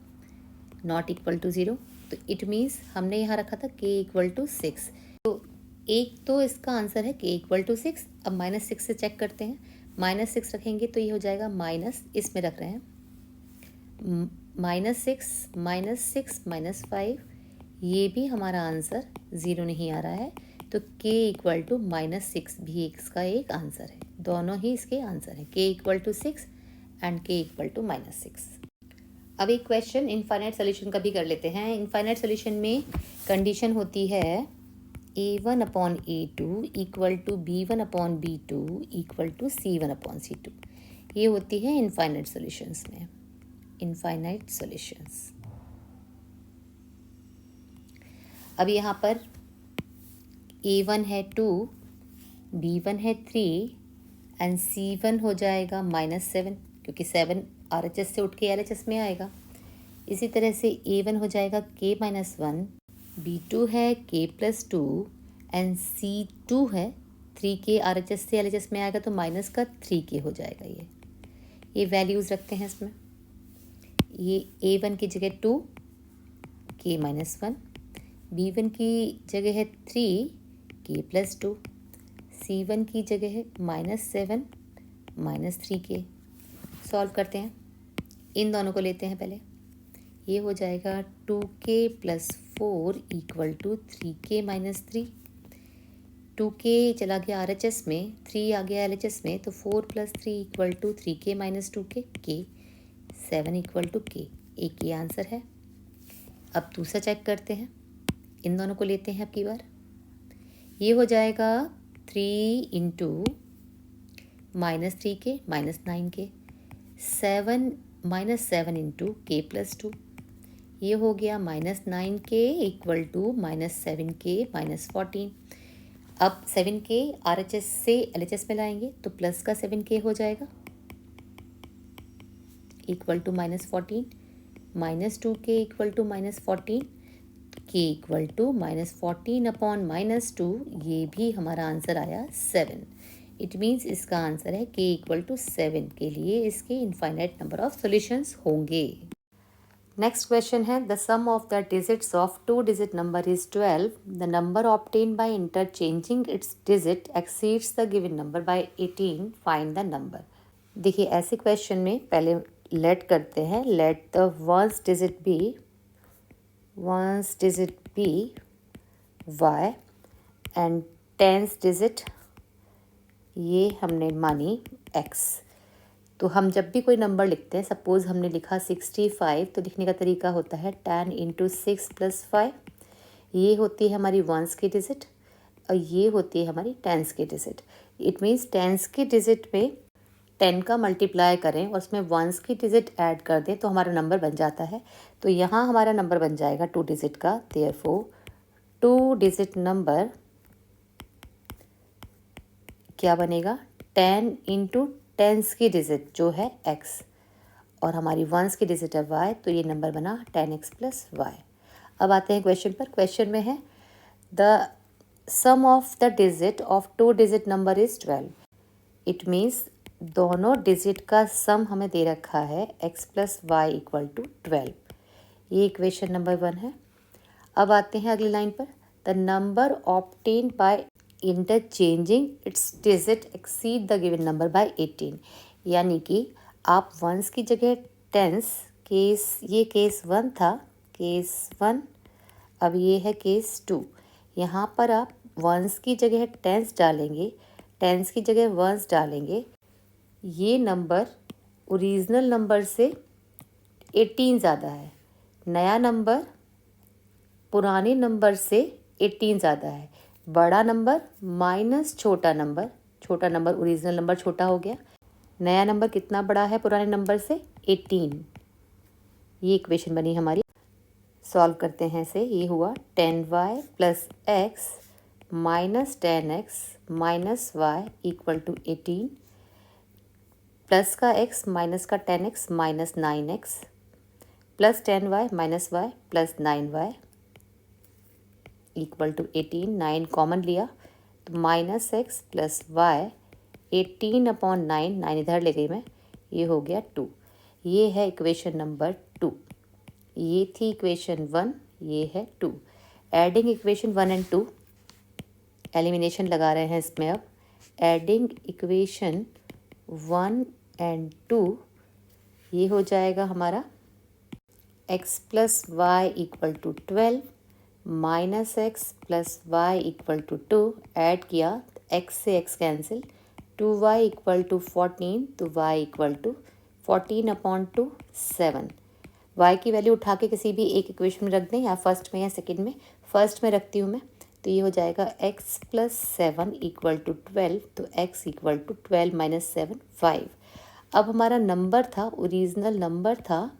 नॉट इक्वल टू 0, तो इट मीन्स हमने यहाँ रखा था k इक्वल टू 6। तो एक तो इसका आंसर है k इक्वल टू 6। अब -6 से चेक करते हैं, -6 रखेंगे तो ये हो जाएगा माइनस, इसमें रख रहे हैं -6 -5, ये भी हमारा आंसर 0 नहीं आ रहा है। तो k इक्वल टू -6 भी इसका एक आंसर है, दोनों ही इसके आंसर है, k equal to 6 and k equal to -6। अब एक क्वेश्चन इनफाइनाइट सोल्यूशन का भी कर लेते हैं। इनफाइनाइट सोल्यूशन में कंडीशन होती है a1 upon a2 equal to b1 upon b2 equal to c1 upon c2। ये होती है इनफाइनाइट सोल्यूशंस में, इनफाइनाइट सॉल्यूशंस। अब यहाँ पर a1 है 2, b1 है 3 एंड c1 हो जाएगा -7, क्योंकि 7 RHS से उठ के LHS में आएगा। इसी तरह से a1 हो जाएगा k -1, b2 है k +2 एंड C2 है 3K RHS से LHS में आएगा तो माइनस का 3K हो जाएगा। ये वैल्यूज़ रखते हैं इसमें। ये A1 की जगह 2 K माइनस 1, B1 की जगह है 3K प्लस 2, C1 की जगह है -7 माइनस 3K। सॉल्व करते हैं, इन दोनों को लेते हैं पहले। ये हो जाएगा 2K plus 4 equal to 3K minus 3। 2K चला गया RHS में, 3 आ गया LHS में, तो 4 plus 3 equal to 3K minus 2K, K 7 equal to K। एक ये आंसर है। अब दूसरा चेक करते हैं, इन दोनों को लेते हैं अब की बार। ये हो जाएगा 3 into minus 3K minus 9K, 7 minus 7 into K plus 2। ये हो गया -9K equal to -7K minus 14। अब 7K RHS से LHS में लाएंगे तो प्लस का 7K हो जाएगा equal to -14, -2K equal to -14, K equal to -14 upon -2। ये भी हमारा आंसर आया 7। इट मीन्स इसका आंसर है K इक्वल टू 7 के लिए इसके इनफाइनाइट नंबर ऑफ सॉल्यूशंस होंगे। नेक्स्ट क्वेश्चन है, the sum of the digits of 2 digit number is 12। The number obtain by interchanging its digit exceeds the given number by 18। Find the number. देखिए ऐसे question में पहले let करते हैं, let the ones digit be y and tens digit ये हमने मानी x। तो हम जब भी कोई नंबर लिखते हैं, सपोज़ हमने लिखा 65, तो लिखने का तरीका होता है 10 इंटू 6 प्लस 5। ये होती है हमारी वंस की डिजिट और ये होती है हमारी टेंस की डिजिट। इट मीन्स टेंस की डिजिट में 10 का मल्टीप्लाई करें और उसमें वंस की डिजिट ऐड कर दें तो हमारा नंबर बन जाता है। तो यहाँ हमारा नंबर बन जाएगा 2 डिजिट का। देयरफॉर 2 डिजिट नंबर क्या बनेगा, 10 इंटू टेंस की डिजिट जो है x और हमारी वंस की डिजिट है y, तो ये नंबर बना 10x प्लस वाई। अब आते हैं क्वेश्चन पर। क्वेश्चन में है the sum of the digit of 2 digit number is 12। It means दोनों डिजिट का सम हमें दे रखा है x plus y equal to 12। ये इक्वेशन नंबर 1 है। अब आते हैं अगली लाइन पर, the number obtain by interchanging its digit exceed the given number by 18। यानी कि आप वंस की जगह टेंस, केस ये केस 1 था, केस 1, अब ये है केस 2। यहाँ पर आप वंस की जगह टेंस डालेंगे, टेंस की जगह वंस डालेंगे, ये नंबर ओरिजिनल नंबर से 18 ज़्यादा है। नया नंबर पुराने नंबर से 18 ज़्यादा है। बड़ा नंबर माइनस छोटा नंबर ओरिजिनल नंबर छोटा हो गया। नया नंबर कितना बड़ा है पुराने नंबर से, 18। ये इक्वेशन बनी हमारी। सॉल्व करते हैं इसे। ये हुआ 10y plus x minus 10x minus y equal to 18, plus का x माइनस का 10x minus 9x plus 10y minus y plus 9y equal to 18। 9 common लिया तो minus x plus y 18 upon 9, 9 इधर ले गई मैं, ये हो गया 2। ये है इक्वेशन नंबर 2। ये थी इक्वेशन 1, ये है 2। एडिंग इक्वेशन 1 एंड 2, एलिमिनेशन लगा रहे हैं इसमें। अब एडिंग इक्वेशन 1 एंड 2, ये हो जाएगा हमारा x plus y equal to 12 minus x plus y equal to 2। Add किया तो x से x cancel, 2y equal to 14, तो y equal to 14 upon 2 7। y की वैल्यू उठा के किसी भी एक इक्वेशन में रख दें, या फर्स्ट में या सेकंड में। फर्स्ट में रखती हूँ मैं, तो ये हो जाएगा x प्लस 7 इक्वल टू 12, तो x इक्वल टू 12 माइनस 7 5। अब हमारा नंबर था, ओरिजिनल नंबर था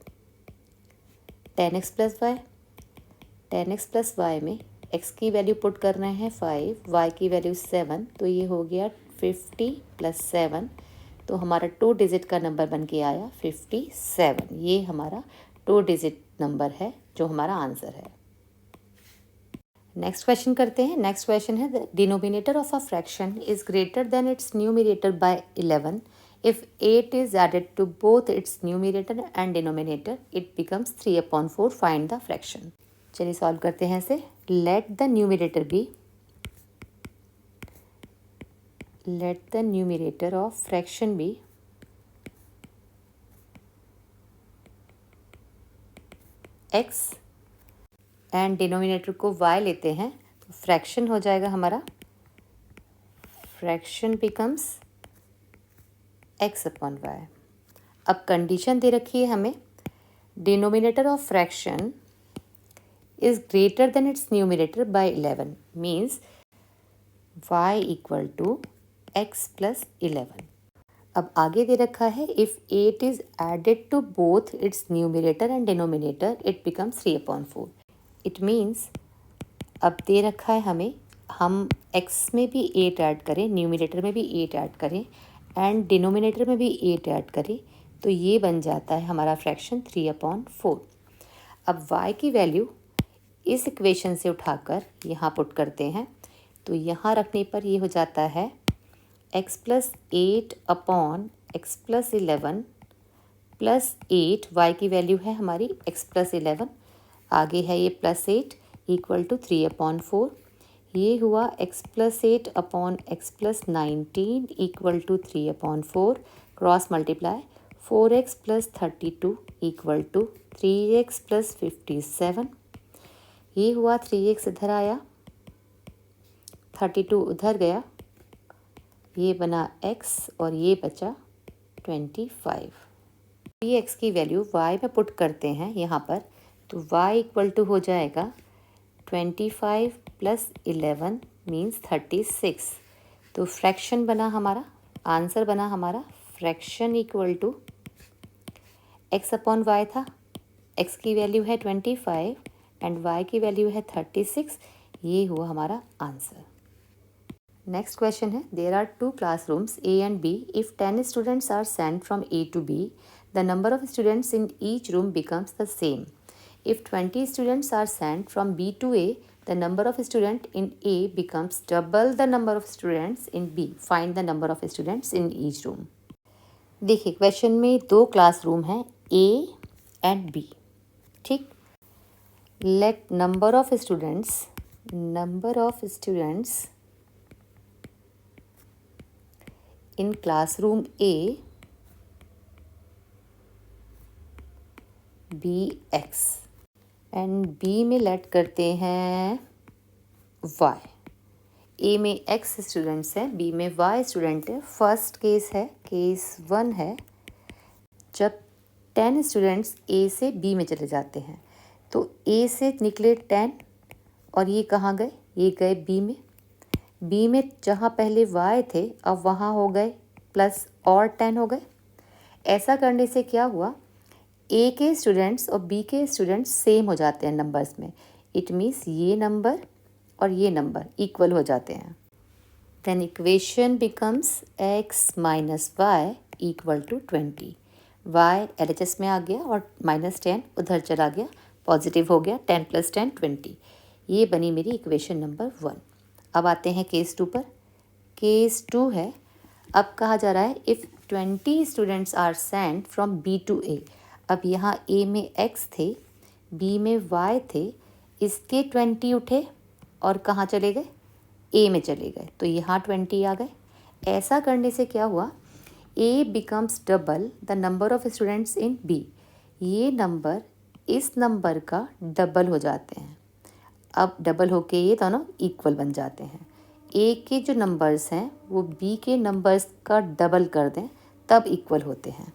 10x plus y. 10x plus y में x की वैल्यू पुट कर रहे हैं 5, y की वैल्यू 7, तो ये हो गया 50 प्लस 7, तो हमारा 2 डिजिट का नंबर बन के आया 57। ये हमारा 2 डिजिट नंबर है जो हमारा आंसर है। नेक्स्ट क्वेश्चन करते हैं। नेक्स्ट क्वेश्चन है the denominator of a fraction is greater than its numerator by 11 if 8 is added to both its numerator and denominator it becomes 3/4. Find the fraction. चलिए solve करते हैं इसे। let the numerator of fraction be x and denominator को y लेते हैं तो fraction हो जाएगा हमारा, फ्रैक्शन बिकम्स x/y। अब कंडीशन दे रखी है हमें, denominator of fraction is greater than its numerator by 11 means y equal to x plus 11। अब आगे दे रखा है if 8 is added to both its numerator and denominator it becomes 3/4। It means अब दे रखा है हमें, हम x में भी 8 ऐड करें, न्यूमिनेटर में भी 8 ऐड करें एंड डिनोमिनेटर में भी 8 ऐड करें तो ये बन जाता है हमारा फ्रैक्शन 3/4। अब y की वैल्यू इस इक्वेशन से उठाकर यहाँ पुट करते हैं तो यहाँ रखने पर ये हो जाता है x plus 8/x+11 plus 8, y की वैल्यू है हमारी x प्लस 11, आगे है ये प्लस 8 इक्वल टू 3/4। ये हुआ x plus 8/x+19 equal to 3/4, cross multiply 4x plus 32 equal to 3x plus 57। ये हुआ 3x इधर आया, 32 उधर गया, ये बना x और ये बचा 25। ये x की वैल्यू y में पुट करते हैं यहाँ पर तो y इक्वल टू हो जाएगा 25 प्लस 11 मीन्स 36। तो फ्रैक्शन बना हमारा, आंसर बना हमारा फ्रैक्शन इक्वल टू x/y था, x की वैल्यू है 25 एंड y की वैल्यू है 36। ये हुआ हमारा आंसर। नेक्स्ट क्वेश्चन है there are 2 classrooms A and B. If 10 students are sent from A to B, the number of students in each room becomes the same. If 20 students are sent from B to A, the number of students in A becomes double the number of students in B. Find the number of students in each room. देखिए question में 2 classroom हैं A and B, ठीक। Let number of students in classroom A be x and B में late करते हैं y। A में x students हैं, B में y स्टूडेंट है। फर्स्ट केस है, केस 1 है, जब 10 स्टूडेंट्स A से B में चले जाते हैं तो A से निकले 10 और ये कहाँ गए, ये गए B में। B में जहाँ पहले y थे अब वहाँ हो गए प्लस और 10 हो गए। ऐसा करने से क्या हुआ, A के स्टूडेंट्स और B के स्टूडेंट्स सेम हो जाते हैं नंबर्स में। इट मीन्स ये नंबर और ये नंबर इक्वल हो जाते हैं। Then equation becomes x minus y equal to 20। y LHS में आ गया और -10 उधर चला गया, पॉजिटिव हो गया, 10 + 10 20। ये बनी मेरी इक्वेशन नंबर 1। अब आते हैं केस 2 पर। केस 2 है, अब कहा जा रहा है if 20 students are sent from B to A। अब यहाँ A में x थे, B में y थे, इसके 20 उठे और कहाँ चले गए, A में चले गए, तो यहाँ 20 आ गए। ऐसा करने से क्या हुआ, A becomes double the number of students in B। ये नंबर इस नंबर का डबल हो जाते हैं। अब डबल होके ये दोनों इक्वल बन जाते हैं। A के जो नंबर्स हैं वो B के नंबर्स का डबल कर दें तब इक्वल होते हैं।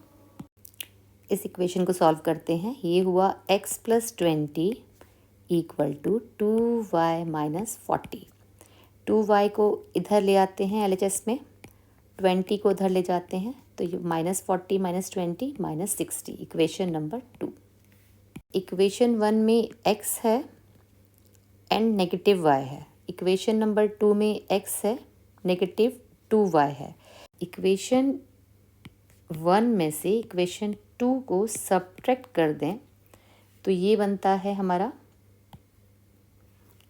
इस इक्वेशन को सॉल्व करते हैं। ये हुआ x + 20 equal to 2y - 40। 2y को इधर ले आते हैं LHS में, 20 को उधर ले जाते हैं तो ये -40 - 20 - 60। Equation number 2। इक्वेशन 1 में x है एंड नेगेटिव y है। इक्वेशन नंबर 2 में x है, नेगेटिव 2y है। इक्वेशन 1 में से इक्वेशन 2 को सब्ट्रैक्ट कर दें तो ये बनता है हमारा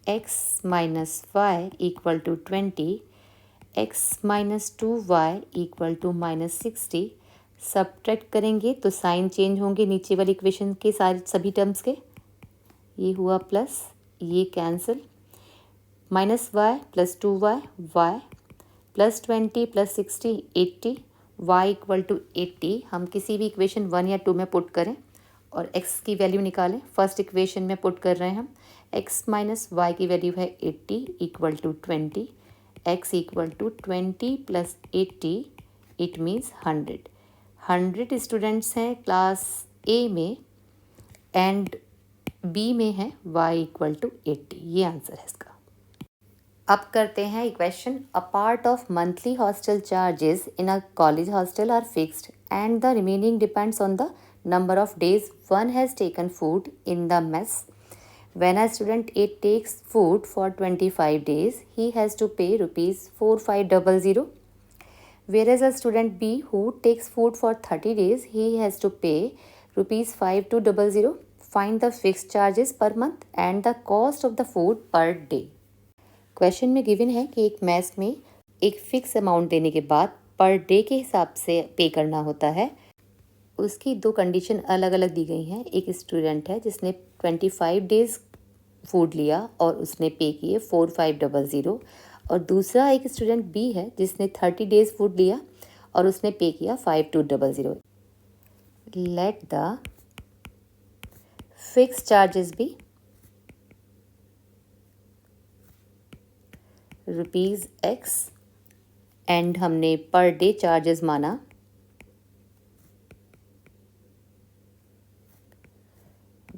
x minus y equal to 20, x minus 2y equal to minus 60। Subtract करेंगे तो साइन चेंज होंगे नीचे वाली इक्वेशन के सभी टर्म्स के। ये हुआ प्लस, ये cancel, minus y plus 2y, y plus 20 plus 60 80, y equal to 80। हम किसी भी इक्वेशन 1 या 2 में पुट करें और x की वैल्यू निकालें। फर्स्ट इक्वेशन में पुट कर रहे हैं हम, x माइनस वाई की वैल्यू है 80 equal to 20, x equal to 20 plus 80, it means 100 students हैं क्लास ए में एंड बी में है y इक्वल टू 80। ये आंसर है इसका। अब करते हैं equation. A part of monthly hostel charges in a college hostel are fixed and the remaining depends on the number of days one has taken food in the mess. When a student A takes food for 25 days, he has to pay rupees 4500. Whereas a student B who takes food for 30 days, he has to pay rupees 5200. Find the fixed charges per month and the cost of the food per day. Question में given है कि एक mess में एक fix amount देने के बाद per day के हिसाब से पे करना होता है। उसकी दो कंडीशन अलग अलग दी गई हैं। एक स्टूडेंट है जिसने 25 डेज़ फूड लिया और उसने पे किए 4500, और दूसरा एक स्टूडेंट बी है जिसने 30 डेज़ फूड लिया और उसने पे किया 5200। Let the fix charges be rupees x and हमने पर डे चार्जेस माना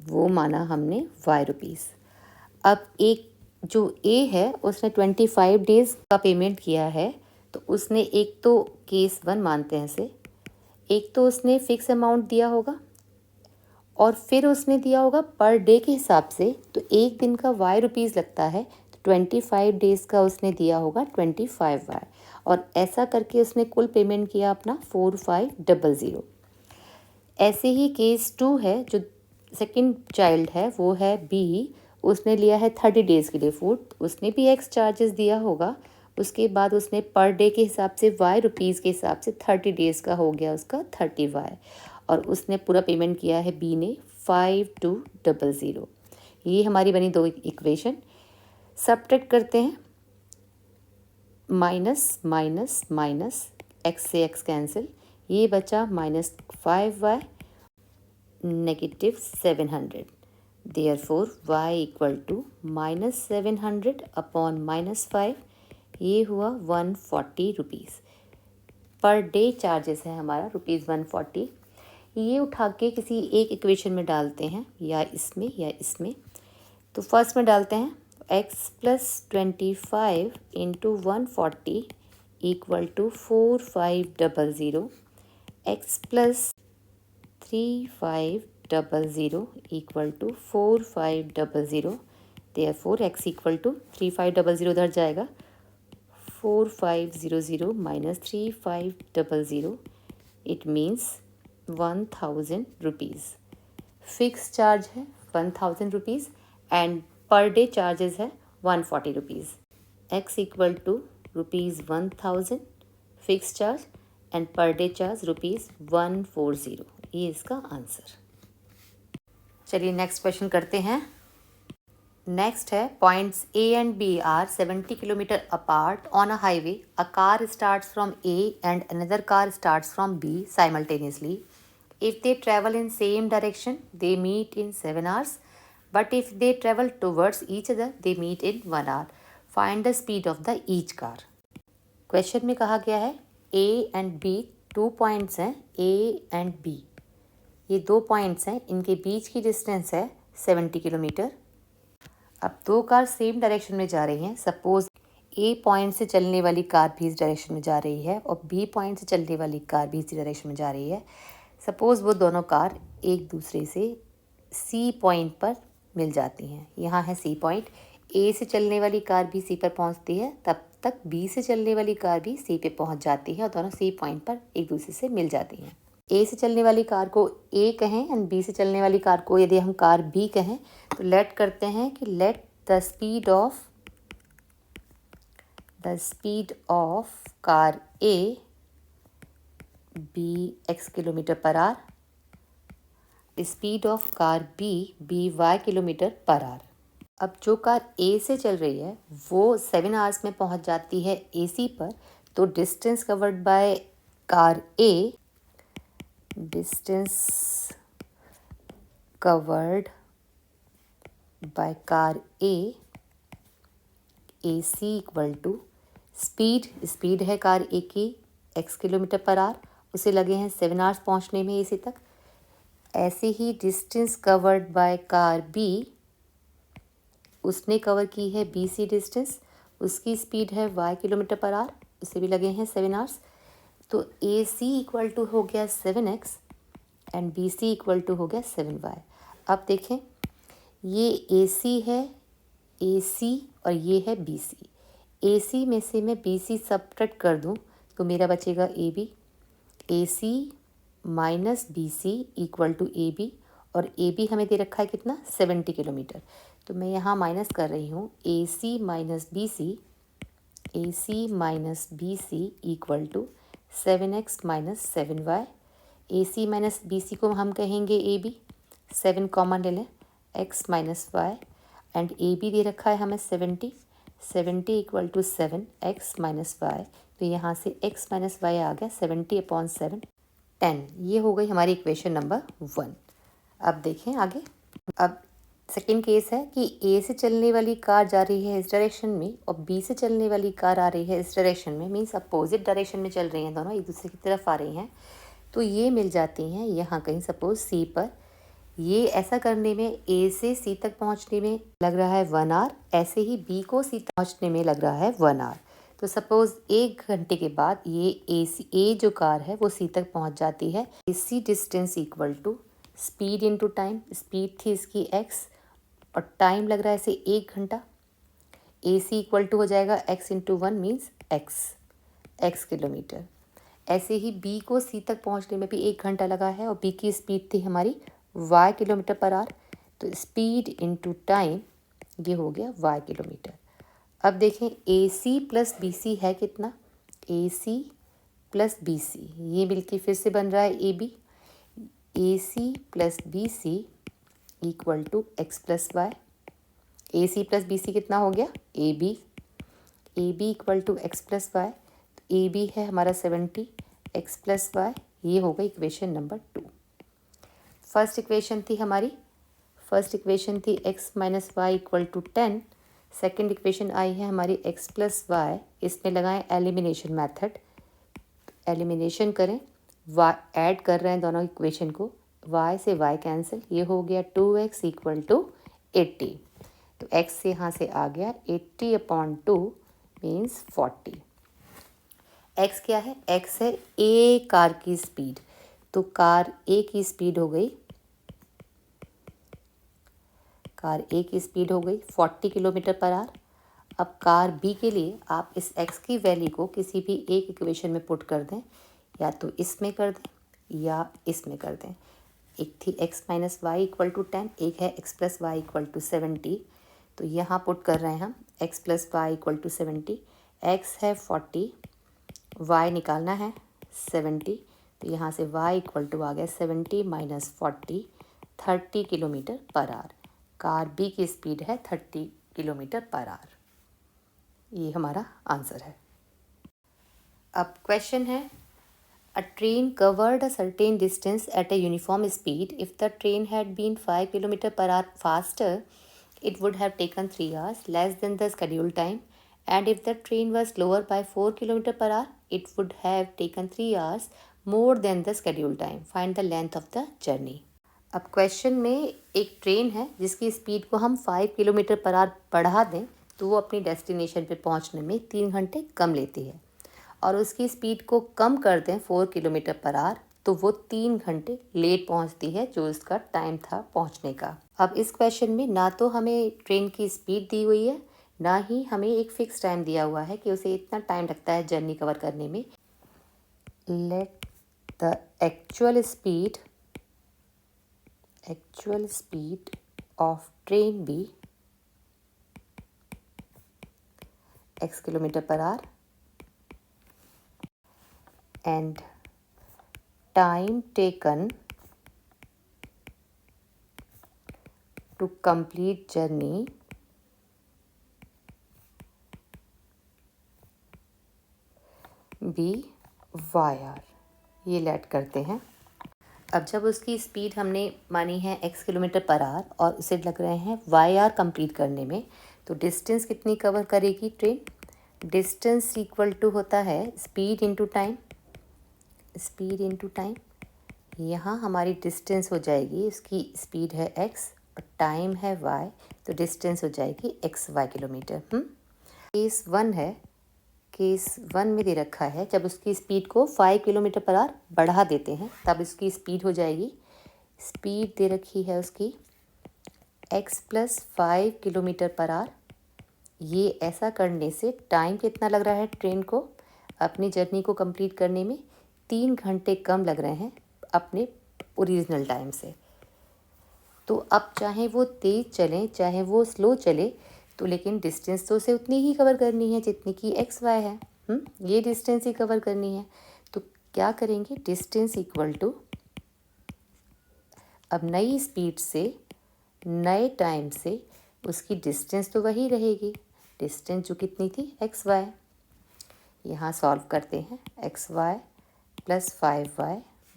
वो माना हमने y रुपीज़। अब एक जो A है उसने 25 डेज़ का पेमेंट किया है, तो उसने एक तो केस 1 मानते हैं इसे, एक तो उसने फिक्स अमाउंट दिया होगा और फिर उसने दिया होगा पर डे के हिसाब से, तो एक दिन का y रुपीज़ लगता है, तो 25 डेज़ का उसने दिया होगा 25y, और ऐसा करके उसने कुल पेमेंट किया अपना 4500। ऐसे ही केस 2 है, जो सेकंड चाइल्ड है वो है बी, उसने लिया है 30 डेज़ के लिए फूड, उसने भी एक्स चार्जेस दिया होगा, उसके बाद उसने पर डे के हिसाब से y रुपीज़ के हिसाब से 30 डेज़ का हो गया उसका 30y, और उसने पूरा पेमेंट किया है बी ने 5200। ये हमारी बनी दो इक्वेशन। सब्ट्रैक्ट करते हैं, माइनस माइनस माइनस, एक्स से एक्स कैंसिल, ये बचा minus 5y negative 700। Therefore y equal to minus 700 upon minus 5, ये हुआ 140 रुपीज़। पर डे चार्जेस है हमारा रुपीज़ 140। ये उठा के किसी एक इक्वेशन में डालते हैं, या इसमें या इसमें। तो फर्स्ट में डालते हैं x plus 25 into 140 equal to 4500, x plus 3500 equal to 4500। Therefore x equal to 3500 उधर जाएगा, 4500 minus 3500, it means 1000 rupees. Fix charge है 1000 rupees and per day charges है 140 rupees. x equal to rupees 1000 fix charge and per day charge rupees 140। ये इसका answer. चलिए next question करते हैं। Next है, points A and B are 70 kilometre apart on a highway. A car starts from A and another car starts from B simultaneously. If they travel in same direction, they meet in 7 hours. But if they travel towards each other, they meet in 1 hour. Find the speed of the each car. Question में कहा गया है A and B 2 points हैं, A and B। ये 2 points हैं, इनके बीच की distance है 70 किलोमीटर। अब 2 कार सेम डायरेक्शन में जा रही हैं। सपोज A पॉइंट से चलने वाली कार भी इस डायरेक्शन में जा रही है और B पॉइंट से चलने वाली कार भी इसी डायरेक्शन में जा रही है। सपोज़ वो दोनों कार एक दूसरे से C पॉइंट पर मिल जाती हैं। यहाँ है C पॉइंट, A से चलने वाली कार भी C पर पहुँचती है, तब तक B से चलने वाली कार भी C पे पहुँच जाती है और दोनों C पॉइंट पर एक दूसरे से मिल जाती हैं। A से चलने वाली कार को A कहें एंड B से चलने वाली कार को यदि हम कार B कहें, तो लेट करते हैं कि let the speed of car A be x kilometre per hour, speed of car B y kilometre per hour. अब जो कार ए से चल रही है वो 7 आवर्स में पहुंच जाती है AC पर, तो distance covered by car A, distance covered by car A AC equal to speed है कार ए की x किलोमीटर पर आर, उसे लगे हैं 7 आवर्स पहुंचने में AC तक। ऐसे ही distance covered by car B, उसने कवर की है BC डिस्टेंस, उसकी स्पीड है y किलोमीटर पर आर, उसे भी लगे हैं 7 आवर्स। तो AC इक्वल टू हो गया 7x and BC equal to हो गया 7y। अब देखें, ये AC है, AC और ये है BC। AC में से मैं BC सब्ट्रैक्ट कर दूं तो मेरा बचेगा AB। AC minus BC equal to AB, और AB हमें दे रखा है कितना, 70 किलोमीटर। तो मैं यहाँ माइनस कर रही हूँ AC minus BC equal to 7x minus 7y। AC minus BC को हम कहेंगे AB, 7 कॉमन ले लें, x minus y, and AB दे रखा है हमें 70 equal to 7x minus Y. तो यहाँ से x माइनस वाई आ गया 70/7, 10। ये हो गई हमारी इक्वेशन नंबर 1। अब देखें आगे। अब सेकंड केस है कि A से चलने वाली कार जा रही है इस डायरेक्शन में और B से चलने वाली कार आ रही है इस डायरेक्शन में, मीन्स अपोजिट डायरेक्शन में चल रही हैं, दोनों एक दूसरे की तरफ आ रही हैं। तो ये मिल जाती हैं यहाँ कहीं सपोज C पर। ये ऐसा करने में A से C तक पहुँचने में लग रहा है 1 आवर, ऐसे ही B को C तक पहुँचने में लग रहा है 1 आवर। तो सपोज़ 1 घंटे के बाद ये A जो कार है वो C तक पहुँच जाती है। AC distance equal to speed into time, speed थी इसकी x और टाइम लग रहा है इसे 1 घंटा। AC इक्वल टू हो जाएगा x into 1 means x kilometre. ऐसे ही B को C तक पहुँचने में भी 1 घंटा लगा है और B की स्पीड थी हमारी y किलोमीटर पर आवर। तो स्पीड इनटू टाइम ये हो गया y किलोमीटर। अब देखें AC प्लस BC है कितना, AC प्लस BC, ये मिलके फिर से बन रहा है AB। AC plus BC equal to x plus y. AC plus BC कितना हो गया, AB equal to x plus y. तो AB है हमारा 70, x प्लस वाई, ये हो गई इक्वेशन नंबर 2। फर्स्ट इक्वेशन थी x minus y equal to 10। Second equation आई है हमारी x प्लस वाई, इसमें लगाएं एलिमिनेशन मेथड, एलिमिनेशन करें, y ऐड कर रहे हैं दोनों इक्वेशन को, y से y कैंसिल, ये हो गया 2x इक्वल टू 80। तो x से यहाँ से आ गया 80/2 मीन्स 40। x क्या है, x है A कार की स्पीड, तो कार A की स्पीड हो गई, 40 किलोमीटर पर आवर। अब कार B के लिए आप इस x की वैल्यू को किसी भी एक इक्वेशन में पुट कर दें, या तो इसमें कर दें या इसमें कर दें। एक थी x minus y equal to 10, एक है x plus y equal to 70। तो यहाँ पुट कर रहे हैं हम x plus y equal to 70, x है 40, y निकालना है 70। तो यहाँ से y इक्वल टू आ गया 70 minus 40, 30 kilometre per our. Car B की स्पीड है 30 किलोमीटर पर आवर। ये हमारा आंसर है। अब क्वेश्चन है, a train covered a certain distance at a uniform speed. If the train had been 5 km per hour faster, it would have taken 3 hours less than the scheduled time. And if the train was slower by 4 km per hour, it would have taken 3 hours more than the scheduled time. Find the length of the journey. अब question में एक train है जिसकी speed को हम 5 kilometre per our बढ़ा दें तो वो अपनी डेस्टिनेशन पे पहुंचने में 3 घंटे कम लेती है, और उसकी स्पीड को कम कर दें 4 किलोमीटर पर आवर तो वो 3 घंटे लेट पहुंचती है जो इसका टाइम था पहुंचने का। अब इस क्वेश्चन में ना तो हमें ट्रेन की स्पीड दी हुई है, ना ही हमें एक फिक्स टाइम दिया हुआ है कि उसे इतना टाइम लगता है जर्नी कवर करने में। Let the actual speed of train be x kilometre per hour and time taken to complete journey be y r. ये लेट करते हैं। अब जब उसकी स्पीड हमने मानी है x किलोमीटर पर आवर और उसे लग रहे हैं वाई आर कंप्लीट करने में, तो डिस्टेंस कितनी कवर करेगी ट्रेन? डिस्टेंस इक्वल टू होता है speed into time, speed into time. यहाँ हमारी डिस्टेंस हो जाएगी, उसकी स्पीड है x और टाइम है y, तो डिस्टेंस हो जाएगी xy किलोमीटर। केस 1 है, केस 1 में दे रखा है जब उसकी स्पीड को 5 किलोमीटर पर आवर बढ़ा देते हैं तब उसकी स्पीड हो जाएगी, स्पीड दे रखी है उसकी x + 5 किलोमीटर पर आवर। ये ऐसा करने से टाइम कितना लग रहा है ट्रेन को अपनी जर्नी को कंप्लीट करने में? 3 घंटे कम लग रहे हैं अपने ओरिजिनल टाइम से। तो अब चाहे वो तेज़ चलें चाहे वो स्लो चले, तो लेकिन डिस्टेंस तो उसे उतनी ही कवर करनी है जितनी कि एक्स वाई है। ये डिस्टेंस ही कवर करनी है। तो क्या करेंगे? डिस्टेंस इक्वल टू, अब नई स्पीड से नए टाइम से उसकी डिस्टेंस तो वही रहेगी, डिस्टेंस जो कितनी थी एक्स वाई। यहाँ सॉल्व करते हैं। X y + 5y -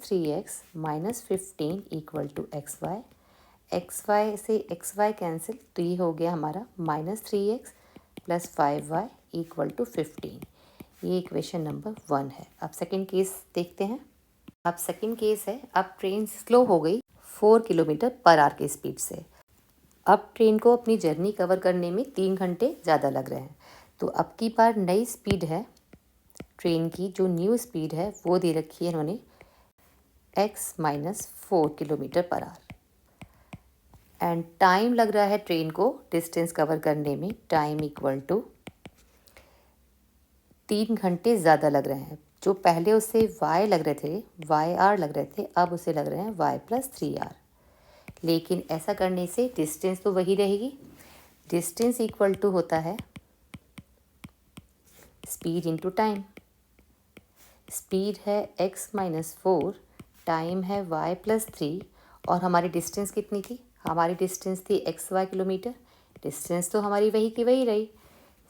3x - 15 = x y. X y से एक्स वाई कैंसिल, तो ये हो गया हमारा -3x + 5y = 15। ये इक्वेशन नंबर 1 है। अब सेकंड केस देखते हैं। अब सेकंड केस है, अब ट्रेन स्लो हो गई 4 किलोमीटर पर आवर की स्पीड से। अब ट्रेन को अपनी जर्नी कवर करने में 3 घंटे ज़्यादा लग रहे हैं। तो अब की बार नई स्पीड है ट्रेन की, जो न्यू स्पीड है वो दे रखी है इन्होंने x - 4 kilometre per hour and time लग रहा है ट्रेन को डिस्टेंस कवर करने में, टाइम इक्वल टू 3 घंटे ज़्यादा लग रहे हैं। जो पहले उससे y लग रहे थे, वाई आर लग रहे थे, अब उसे लग रहे हैं y + 3r। लेकिन ऐसा करने से डिस्टेंस तो वही रहेगी। डिस्टेंस इक्वल टू होता है स्पीड इनटू टाइम। स्पीड है x - 4, टाइम है y + 3 और हमारी डिस्टेंस कितनी थी? हमारी डिस्टेंस थी xy किलोमीटर। डिस्टेंस तो हमारी वही की वही रही।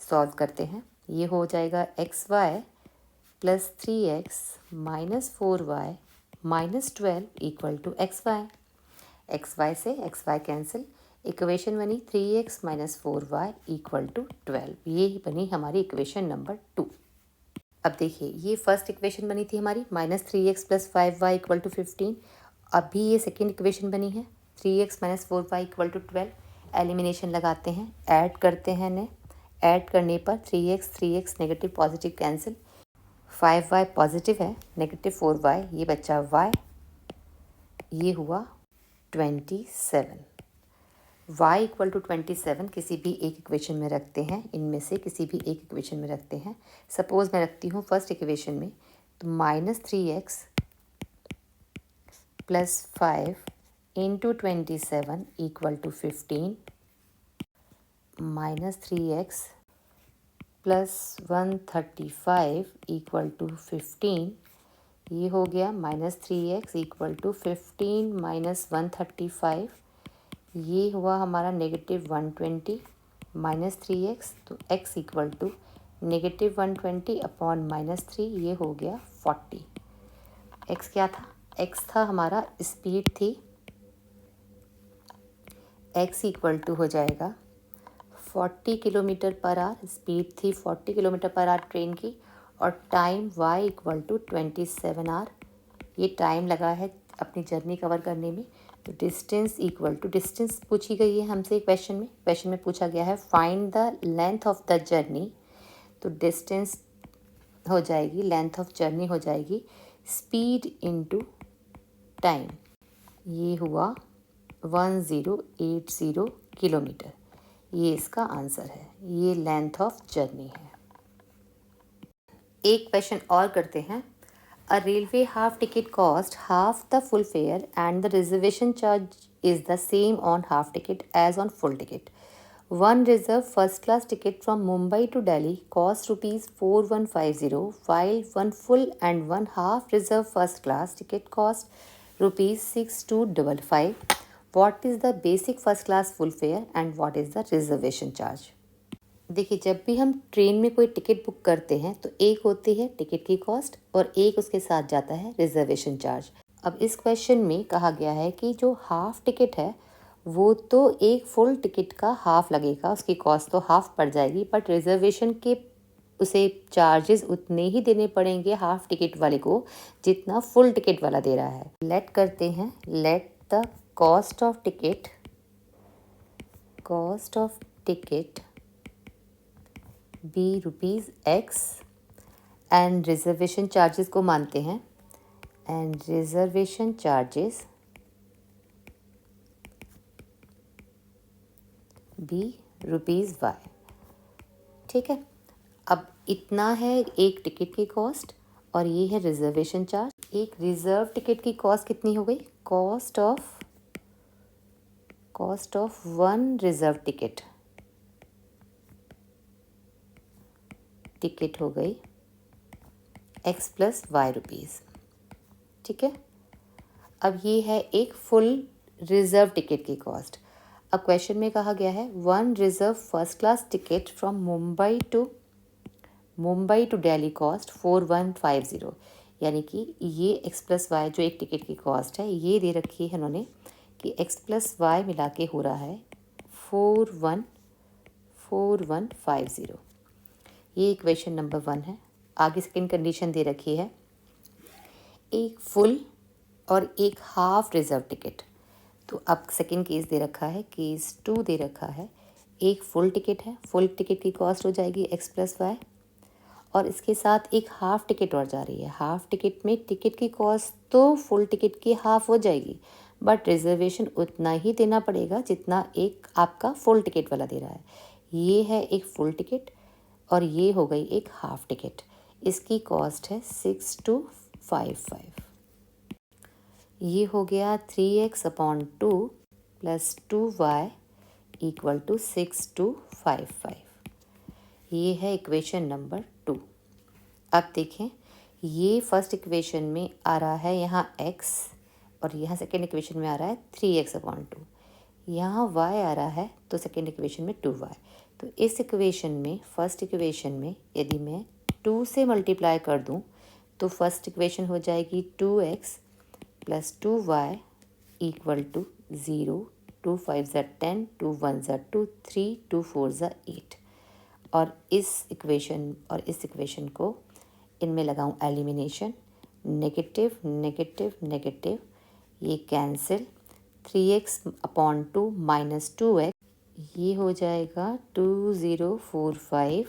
सॉल्व करते हैं। ये हो जाएगा xy + 3x - 4y - 12 = xy। xy से xy कैंसिल, इक्वेशन बनी 3x - 4y = 12। ये बनी हमारी इक्वेशन नंबर 2। अब देखिए, ये फर्स्ट इक्वेशन बनी थी हमारी -3x + 5y = 15। अभी ये सेकेंड इक्वेशन बनी है 3x - 4y = 12। एलिमिनेशन लगाते हैं, ऐड करते हैं इन्हें। ऐड करने पर 3x negative positive cancel, 5y positive है, -4y, ये बच्चा y, ये हुआ 27। y = 27 किसी भी एक इक्वेशन में रखते हैं, इनमें से किसी भी एक इक्वेशन में रखते हैं। सपोज़ मैं रखती हूँ फर्स्ट इक्वेशन में, तो -3x + 5 × 27 = 15, -3x + 135 = 15। ये हो गया -3x = 15 - 135, ये हुआ हमारा -120 -3x, तो x = -120 अपॉन -3, ये हो गया 40। x क्या था? x था हमारा स्पीड थी, x = हो जाएगा 40 किलोमीटर पर आवर, स्पीड थी 40 किलोमीटर पर आवर ट्रेन की, और टाइम y = 27 आवर। ये टाइम लगा है अपनी जर्नी कवर करने में। तो डिस्टेंस इक्वल टू, डिस्टेंस पूछी गई है हमसे क्वेश्चन में पूछा गया है find the length of the journey. तो डिस्टेंस हो जाएगी, लेंथ ऑफ जर्नी हो जाएगी स्पीड इनटू टाइम। ये हुआ 1080 किलोमीटर। ये इसका आंसर है, ये लेंथ ऑफ जर्नी है। एक क्वेश्चन और करते हैं। A railway half ticket cost half the full fare and the reservation charge is the same on half ticket as on full ticket. One reserved first class ticket from Mumbai to Delhi costs rupees 4150, while one full and one half reserved first class ticket cost rupees 6255. What is the basic first class full fare and what is the reservation charge? देखिए, जब भी हम train में कोई ticket book करते हैं तो एक होती है टिकट की कॉस्ट और एक उसके साथ जाता है रिजर्वेशन चार्ज। अब इस क्वेश्चन में कहा गया है कि जो हाफ टिकट है वो तो एक फुल टिकट का हाफ लगेगा, उसकी कॉस्ट तो हाफ पड़ जाएगी, बट रिजर्वेशन के उसे चार्जेस उतने ही देने पड़ेंगे हाफ टिकट वाले को जितना फुल टिकट वाला दे रहा है। लेट करते हैं, let the cost of ticket be rupees x and reservation charges को मानते हैं, and reservation charges be rupees y. ठीक है, अब इतना है एक टिकट की कॉस्ट और ये है रिजर्वेशन चार्ज। एक रिजर्व टिकट की कॉस्ट कितनी हो गई? Cost of one reserve ticket हो गई एक्स प्लस वाई रुपीज़। ठीक है, अब ये है एक फुल रिजर्व टिकट की कॉस्ट। अब क्वेश्चन में कहा गया है one reserve first class ticket from Mumbai to Delhi cost 4150, यानी कि ये एक्स प्लस वाई जो एक टिकट की कॉस्ट है ये दे रखी है उन्होंने कि एक्स प्लस वाई मिला के हो रहा है 4150। ये इक्वेशन नंबर 1 है। आगे सेकंड कंडीशन दे रखी है एक फुल और एक हाफ रिजर्व टिकट। तो अब सेकंड केस दे रखा है, केस 2 दे रखा है एक फुल टिकट है, फुल टिकट की कॉस्ट हो जाएगी एक्स प्लस वाई और इसके साथ एक हाफ टिकट और जा रही है। हाफ टिकट में टिकट की कॉस्ट तो फुल टिकट की हाफ हो जाएगी बट रिजर्वेशन उतना ही देना पड़ेगा जितना एक आपका फुल टिकट वाला दे रहा है। ये है एक फुल टिकट और ये हो गई एक हाफ टिकट, इसकी कॉस्ट है 6255। ये हो गया 3x/2 plus 2y equal to 6255। ये है इक्वेशन नंबर 2। अब देखें, ये फर्स्ट इक्वेशन में आ रहा है यहाँ x और यहाँ सेकेंड इक्वेशन में आ रहा है 3x/2। यहाँ y आ रहा है तो सेकेंड इक्वेशन में 2y। तो इस इक्वेशन में फर्स्ट इक्वेशन में यदि मैं 2 से मल्टीप्लाई कर दूँ तो फर्स्ट इक्वेशन हो जाएगी 2x plus 2y equal to 0, 2 5 ज़ा 10, 2 1 ज़ा 2, 3, 2 4 ज़ा 8। और इस इक्वेशन को इनमें लगाऊं एलिमिनेशन, नेगेटिव नेगेटिव नेगेटिव, ये कैंसिल, 3x/2 माइनस 2x, ये हो जाएगा 2045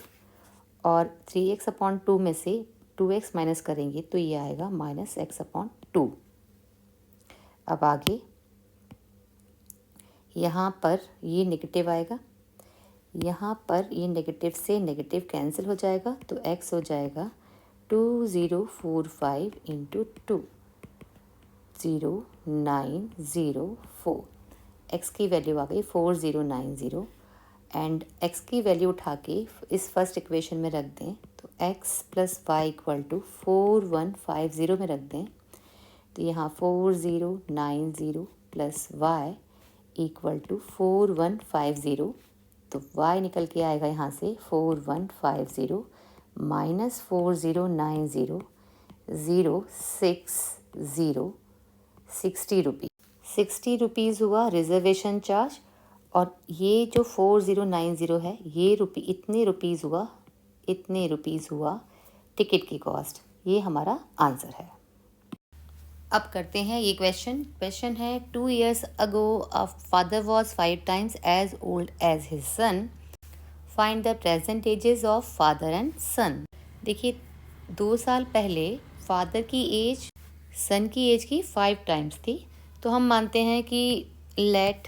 और 3x/2 में से 2x माइनस करेंगे तो ये आएगा -x/2। अब आगे यहाँ पर ये नेगेटिव आएगा, यहाँ पर ये नेगेटिव से नेगेटिव कैंसिल हो जाएगा तो x हो जाएगा 2045 इंटू 2, 0904। x की वैल्यू आ गई 4090 एंड x की वैल्यू उठा के इस फर्स्ट इक्वेशन में रख दें तो x plus y equal to 4150 में रख दें तो यहाँ 4090 प्लस y इक्वल टू 4150। तो y निकल के आएगा यहाँ से 4150 माइनस 4090 60 रुपीज़, 60 रुपीज़ हुआ रिजर्वेशन चार्ज। और ये जो 4090 है ये इतने रुपीज़ हुआ टिकट की कॉस्ट। ये हमारा आंसर है। अब करते हैं ये क्वेश्चन है 2 years ago a father was 5 times as old as his son. Find the present ages of father and son. देखिए, 2 साल पहले फादर की एज सन की एज की 5 टाइम्स थी, तो हम मानते हैं कि let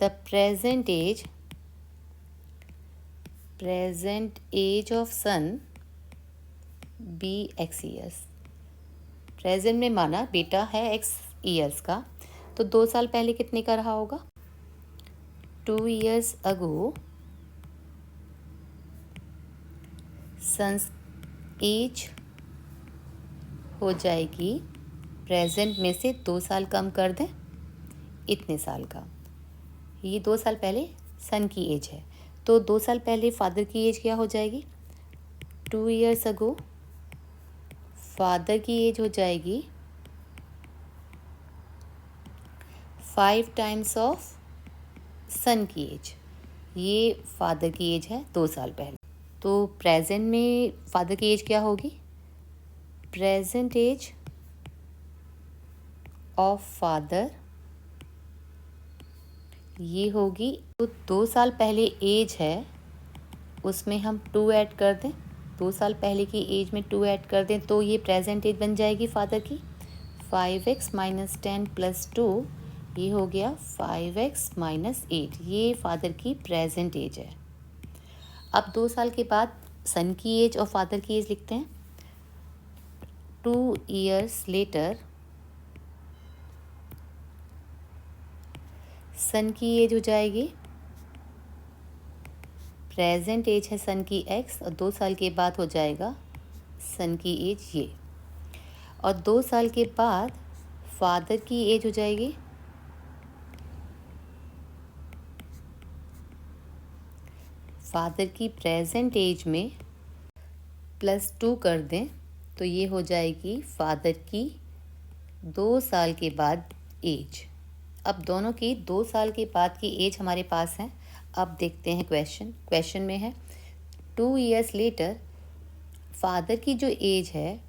the present age of son be x years. Present में माना बेटा है x ईयर्स का, तो 2 साल पहले कितने का रहा होगा? 2 years ago सन्स एज हो जाएगी, प्रेजेंट में से 2 साल कम कर दें, इतने साल का। ये 2 साल पहले सन की एज है, तो 2 साल पहले फादर की एज क्या हो जाएगी? 2 years ago फादर की एज हो जाएगी 5 times ऑफ सन की एज। ये फादर की एज है 2 साल पहले। तो प्रेजेंट में फादर की एज क्या होगी? प्रेजेंट एज ऑफ फादर ये होगी, तो 2 साल पहले एज है उसमें हम 2 ऐड कर दें, 2 साल पहले की एज में 2 ऐड कर दें तो ये प्रेजेंट एज बन जाएगी फादर की 5x - 10 + 2, ये हो गया 5x - 8। ये फादर की प्रेजेंट एज है। अब 2 साल के बाद सन की एज और फादर की एज लिखते हैं। 2 years लेटर सन की एज हो जाएगी, प्रेजेंट एज है सन की x और 2 साल के बाद हो जाएगा सन की एज ये, और 2 साल के बाद फादर की एज हो जाएगी फादर की प्रेजेंट एज में +2 कर दें तो ये हो जाएगी फादर की 2 साल के बाद एज। अब दोनों की 2 साल के बाद की एज हमारे पास है। अब देखते हैं क्वेश्चन में है 2 years लेटर फादर की जो एज है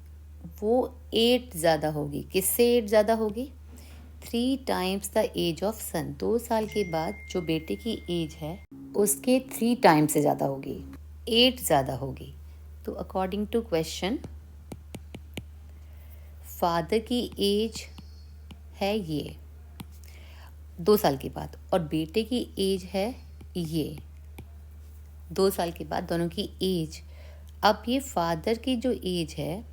वो 8 ज़्यादा होगी। किससे 8 ज़्यादा होगी? 3 times द एज ऑफ सन। 2 साल के बाद जो बेटे की एज है उसके 3 टाइम्स से ज़्यादा होगी, 8 ज़्यादा होगी। तो अकॉर्डिंग टू क्वेश्चन फादर की एज है ये 2 साल के बाद और बेटे की एज है ये 2 साल के बाद, दोनों की एज। अब ये फादर की जो एज है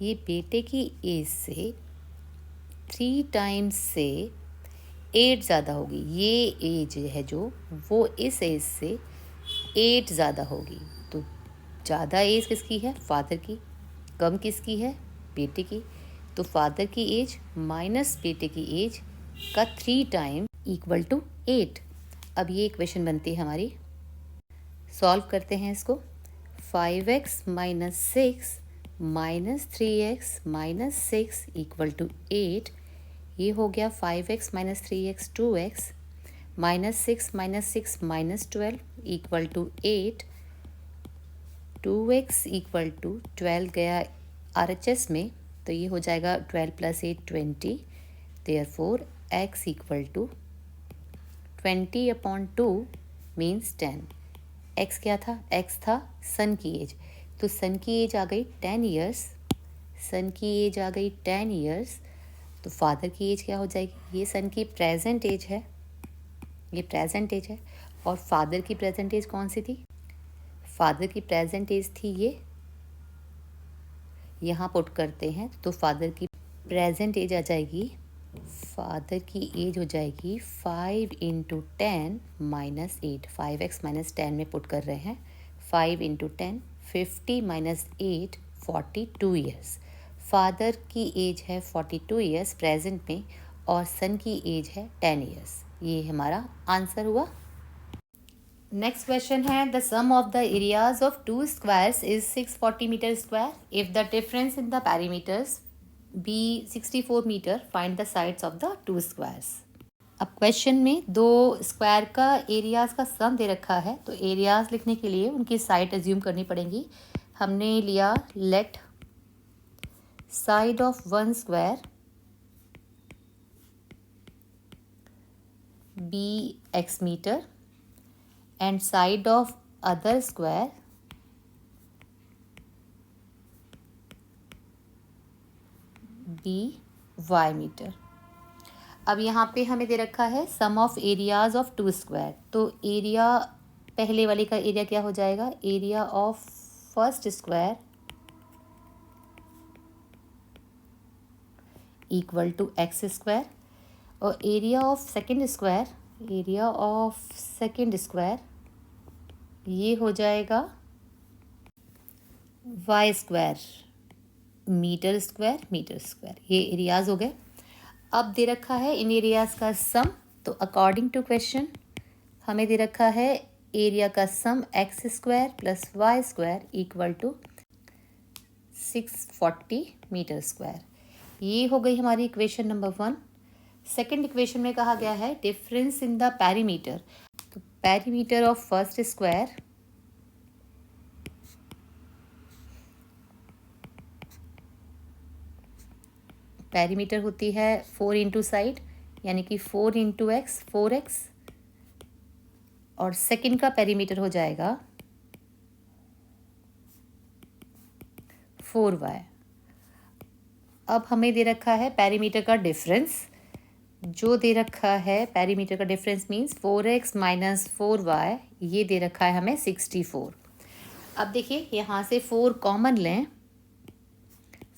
ये बेटे की एज से 3 टाइम्स से 8 ज़्यादा होगी। ये एज है जो वो इस एज से 8 ज़्यादा होगी। तो ज़्यादा एज किसकी है? फादर की। कम किसकी है? बेटे की। तो फादर की एज माइनस बेटे की एज का 3 टाइम इक्वल टू 8। अब ये इक्वेशन बनती है हमारी। सॉल्व करते हैं इसको। 5x - 6 - 3x - 6 equal to 8। ये हो गया 5x - 3x 2x -6 - 6 -12 equal to 8। 2x equal to 12 गया RHS में तो ये हो जाएगा 12 + 8 20। Therefore x equal to 20/2 means 10। x क्या था? x था सन की एज, तो सन की एज आ गई 10 ईयर्स। सन की एज आ गई 10 ईयर्स, तो फादर की एज क्या हो जाएगी? ये सन की प्रेजेंट एज है, ये प्रेजेंट एज है। और फादर की प्रेजेंट एज कौन सी थी? फादर की प्रेजेंट एज थी ये, यहाँ पुट करते हैं तो फादर की प्रेजेंट एज आ जाएगी, फादर की एज हो जाएगी 5 × 10 - 8। 5x - 10 में पुट कर रहे हैं। 5 × 10 50 - 8 42 ईयर्स। फादर की एज है 42 ईयर्स प्रेजेंट में और सन की एज है 10 ईयर्स। ये हमारा आंसर हुआ। नेक्स्ट क्वेश्चन है the sum of the areas of 2 squares is 640 metre square if the difference in the perimeters be 64 metre, find the sides of the 2 squares. अब question में 2 स्क्वायर का areas का सम दे रखा है, तो एरियाज लिखने के लिए उनकी साइड एज्यूम करनी पड़ेगी। हमने लिया let side of 1 square be x metre and side of other square be y metre. अब यहाँ पे हमें दे रखा है sum of areas of 2 square, तो एरिया पहले वाले का एरिया क्या हो जाएगा? Area of first square equal to x square और area of second square area of second square ये हो जाएगा y square metre square metre square. ये एरियाज हो गए। अब दे रखा है इन एरियाज का सम, तो अकॉर्डिंग टू क्वेश्चन हमें दे रखा है एरिया का sum x square plus y square equal to 640 metre square. ये हो गई हमारी इक्वेशन नंबर 1। सेकेंड इक्वेशन में कहा गया है डिफरेंस इन द पेरीमीटर। तो perimeter of first square perimeter होती है 4 इंटू साइड, यानी कि 4 इंटू एक्स 4x, और सेकंड का पेरीमीटर हो जाएगा 4y। अब हमें दे रखा है पेरीमीटर का डिफरेंस, जो दे रखा है पेरीमीटर का difference means 4x minus 4y, ये दे रखा है हमें 64। अब देखिए यहाँ से 4 कॉमन लें,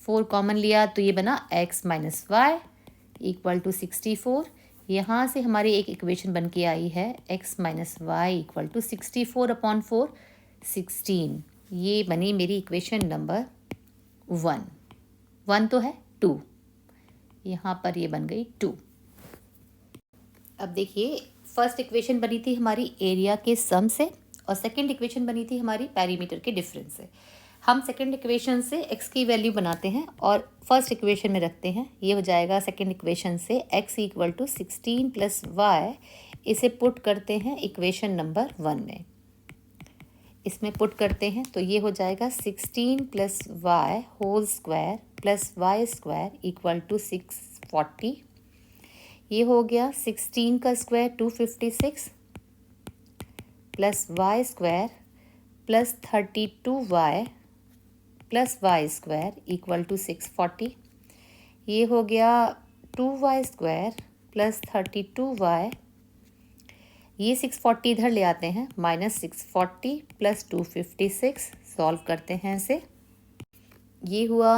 4 कॉमन लिया तो ये बना x minus y equal to 64। यहाँ से हमारी एक इक्वेशन बन के आई है x minus y equal to 64 upon 4 16। ये बनी मेरी इक्वेशन नंबर 1 तो है 2, यहाँ पर ये बन गई 2। अब देखिए फर्स्ट इक्वेशन बनी थी हमारी एरिया के सम से और सेकंड इक्वेशन बनी थी हमारी पेरीमीटर के डिफरेंस से। हम सेकंड इक्वेशन से x की वैल्यू बनाते हैं और फर्स्ट इक्वेशन में रखते हैं। ये हो जाएगा सेकंड इक्वेशन से x equal to 16 plus y, इसे पुट करते हैं इक्वेशन नंबर 1 में। इसमें पुट करते हैं तो ये हो जाएगा 16 plus y whole square plus y square equal to 640। ये हो गया 16 का square 256 plus y square plus 32y plus y square equal to 640। ये हो गया 2y स्क्वायर प्लस 32y, ये 640 इधर ले आते हैं, माइनस 640 प्लस 256, सॉल्व करते हैं इसे। ये हुआ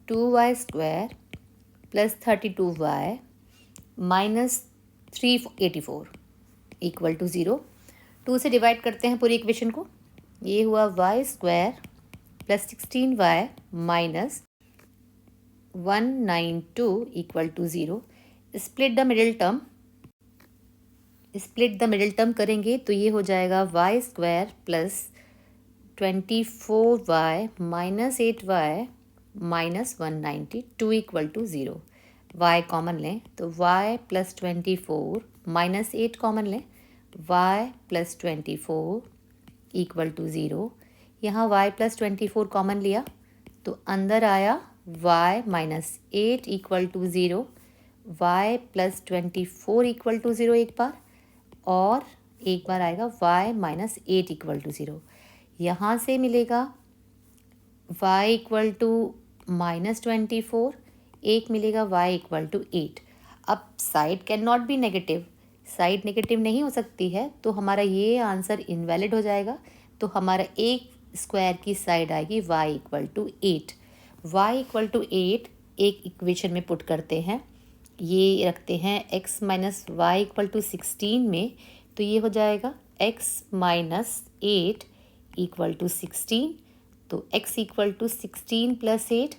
2y square plus 32y minus 384 equal to 0। 2 से डिवाइड करते हैं पूरी इक्वेशन को। ये हुआ y square plus 16y minus 192 equal to 0। Split the middle term करेंगे तो ये हो जाएगा y square plus 24y minus 8y minus 192 equal to 0। y common लें तो y प्लस 24 माइनस 8 कॉमन लें, y प्लस 24 इक्वल टू 0। यहाँ y प्लस 24 कॉमन लिया तो अंदर आया y minus 8 equal to 0, y plus 24 equal to 0 एक बार, और एक बार आएगा y माइनस 8 इक्वल टू 0। यहाँ से मिलेगा y इक्वल टू माइनस 24, एक मिलेगा y इक्वल टू 8। अब side can not be negative, side negative नहीं हो सकती है, तो हमारा ये आंसर इनवैलिड हो जाएगा। तो हमारा एक स्क्वायर की साइड आएगी y equal to 8। y equal to 8 एक इक्वेशन में पुट करते हैं, ये रखते हैं x minus y equal to 16 में, तो ये हो जाएगा x माइनस 8 इक्वल टू 16। तो x equal to 16 plus 8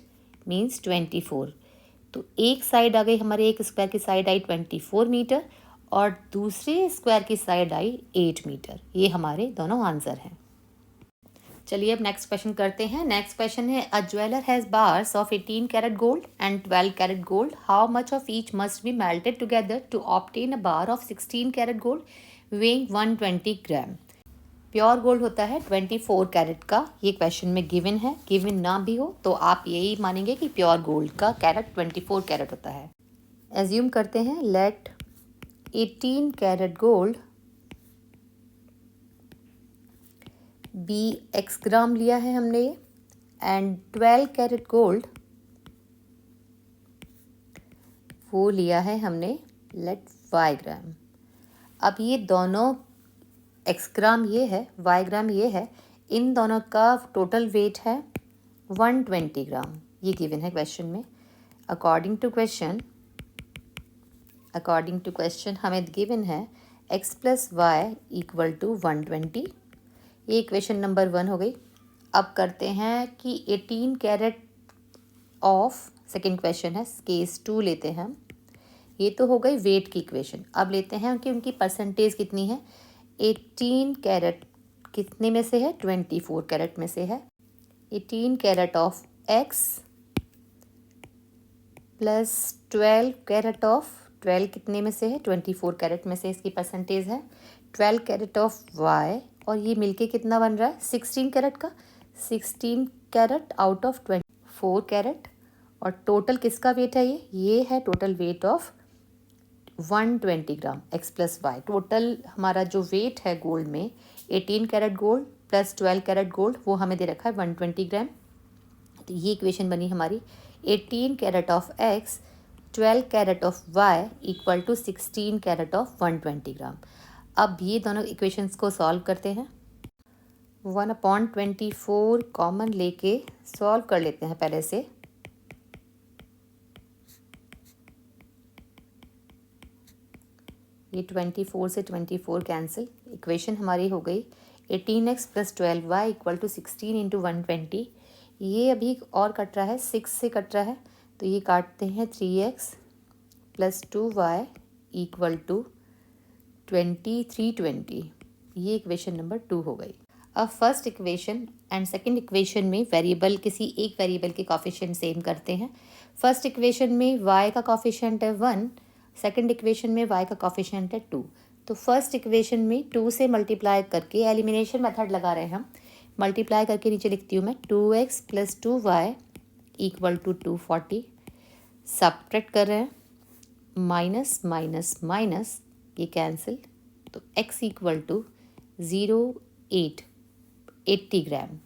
means 24। तो एक साइड आ गई हमारे, एक स्क्वायर की साइड आई 24 मीटर और दूसरे स्क्वायर की साइड आई 8 मीटर। ये हमारे दोनों आंसर हैं। चलिए अब नेक्स्ट क्वेश्चन करते हैं। नेक्स्ट क्वेश्चन है a jeweller has bars of 18 carat gold and 12 carat gold, how much of each must be melted together to obtain a bar of 16 carat gold weighing 120 gram. Pure gold होता है 24 carat का, ये question में given है। Given ना भी हो तो आप यही मानेंगे कि प्योर गोल्ड का कैरेट 24 कैरेट होता है। एज्यूम करते हैं let 18 carat gold be x gram लिया है हमने, एंड 12 कैरेट गोल्ड वो लिया है हमने लेट y ग्राम। अब ये दोनों x ग्राम ये है, y ग्राम ये है, इन दोनों का टोटल वेट है 120 ग्राम, ये गिवन है क्वेश्चन में। अकॉर्डिंग टू क्वेश्चन हमें गिवन है x plus y equal to 120। ये इक्वेशन नंबर 1 हो गई। अब करते हैं कि 18 कैरेट ऑफ, सेकेंड क्वेश्चन है, केस 2 लेते हैं हम। ये तो हो गई वेट की इक्वेशन। अब लेते हैं कि उनकी परसेंटेज कितनी है। 18 कैरेट कितने में से है, 24 कैरेट में से है। 18 carat of x plus 12 carat of, 12 कितने में से है, 24 कैरेट में से इसकी परसेंटेज है। 12 कैरेट ऑफ y, और ये मिलके कितना बन रहा है, 16 कैरेट का। 16 कैरेट आउट ऑफ 24 कैरेट, और टोटल किसका वेट है, ये है total weight of 120 gram x plus y. Total हमारा जो वेट है गोल्ड में, 18 carat gold plus 12 carat gold, वो हमें दे रखा है 120 ग्राम। तो ये इक्वेशन बनी हमारी 18 carat of x 12 carat of y equal to 16 carat of 120 gram. अब ये दोनों इक्वेशंस को सॉल्व करते हैं। 1/24 कॉमन लेके सॉल्व कर लेते हैं पहले से। ये 24 से 24 कैंसिल, इक्वेशन हमारी हो गई 18x plus 12y equal to 16 into 120। ये अभी और कट रहा है, 6 से कट रहा है, तो ये काटते हैं 3x plus 2y equal to 2320। ये इक्वेशन नंबर 2 हो गई। अब first equation and second equation में वेरिएबल, किसी एक वेरिएबल के कॉफिशिएंट सेम करते हैं। फर्स्ट इक्वेशन में y का कॉफिशिएंट है 1, सेकंड इक्वेशन में y का कॉफिशिएंट है 2। तो फर्स्ट इक्वेशन में 2 से मल्टीप्लाई करके, एलिमिनेशन मेथड लगा रहे हैं हम, मल्टीप्लाई करके नीचे लिखती हूँ मैं 2x plus 2y equal to 240। Subtract कर रहे हैं, माइनस माइनस माइनस, ये कैंसिल, तो x equal to 80 gram.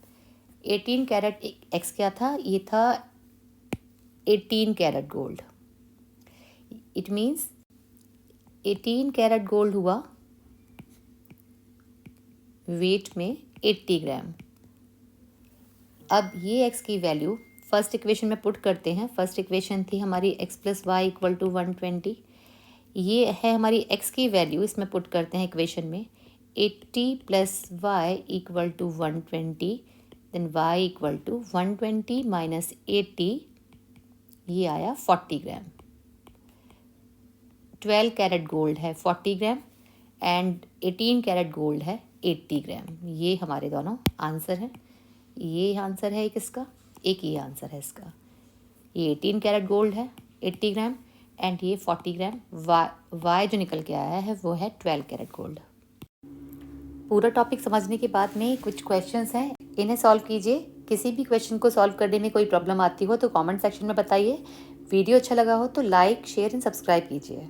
18 carat x क्या था, ये था 18 carat gold. It means 18 carat gold हुआ वेट में 80 ग्राम। अब ये x की वैल्यू फर्स्ट इक्वेशन में पुट करते हैं। फर्स्ट इक्वेशन थी हमारी x plus y equal to 120। ये है हमारी x की वैल्यू, इसमें पुट करते हैं इक्वेशन में। 80 plus y equal to 120, then y equal to 120 minus 80, ये आया 40 ग्राम। 12 कैरेट गोल्ड है 40 ग्राम एंड 18 कैरेट गोल्ड है 80 ग्राम। ये हमारे दोनों आंसर हैं। ये आंसर है एक इसका, एक ये आंसर है इसका। ये 18 कैरेट गोल्ड है 80 ग्राम एंड ये 40 ग्राम। वाई जो निकल के आया है वो है 12 कैरेट गोल्ड। पूरा टॉपिक समझने के बाद में कुछ क्वेश्चंस हैं, इन्हें सॉल्व कीजिए। किसी भी क्वेश्चन को सॉल्व करने में कोई प्रॉब्लम आती हो तो कमेंट सेक्शन में बताइए। वीडियो अच्छा लगा हो तो लाइक, शेयर एंड सब्सक्राइब कीजिए।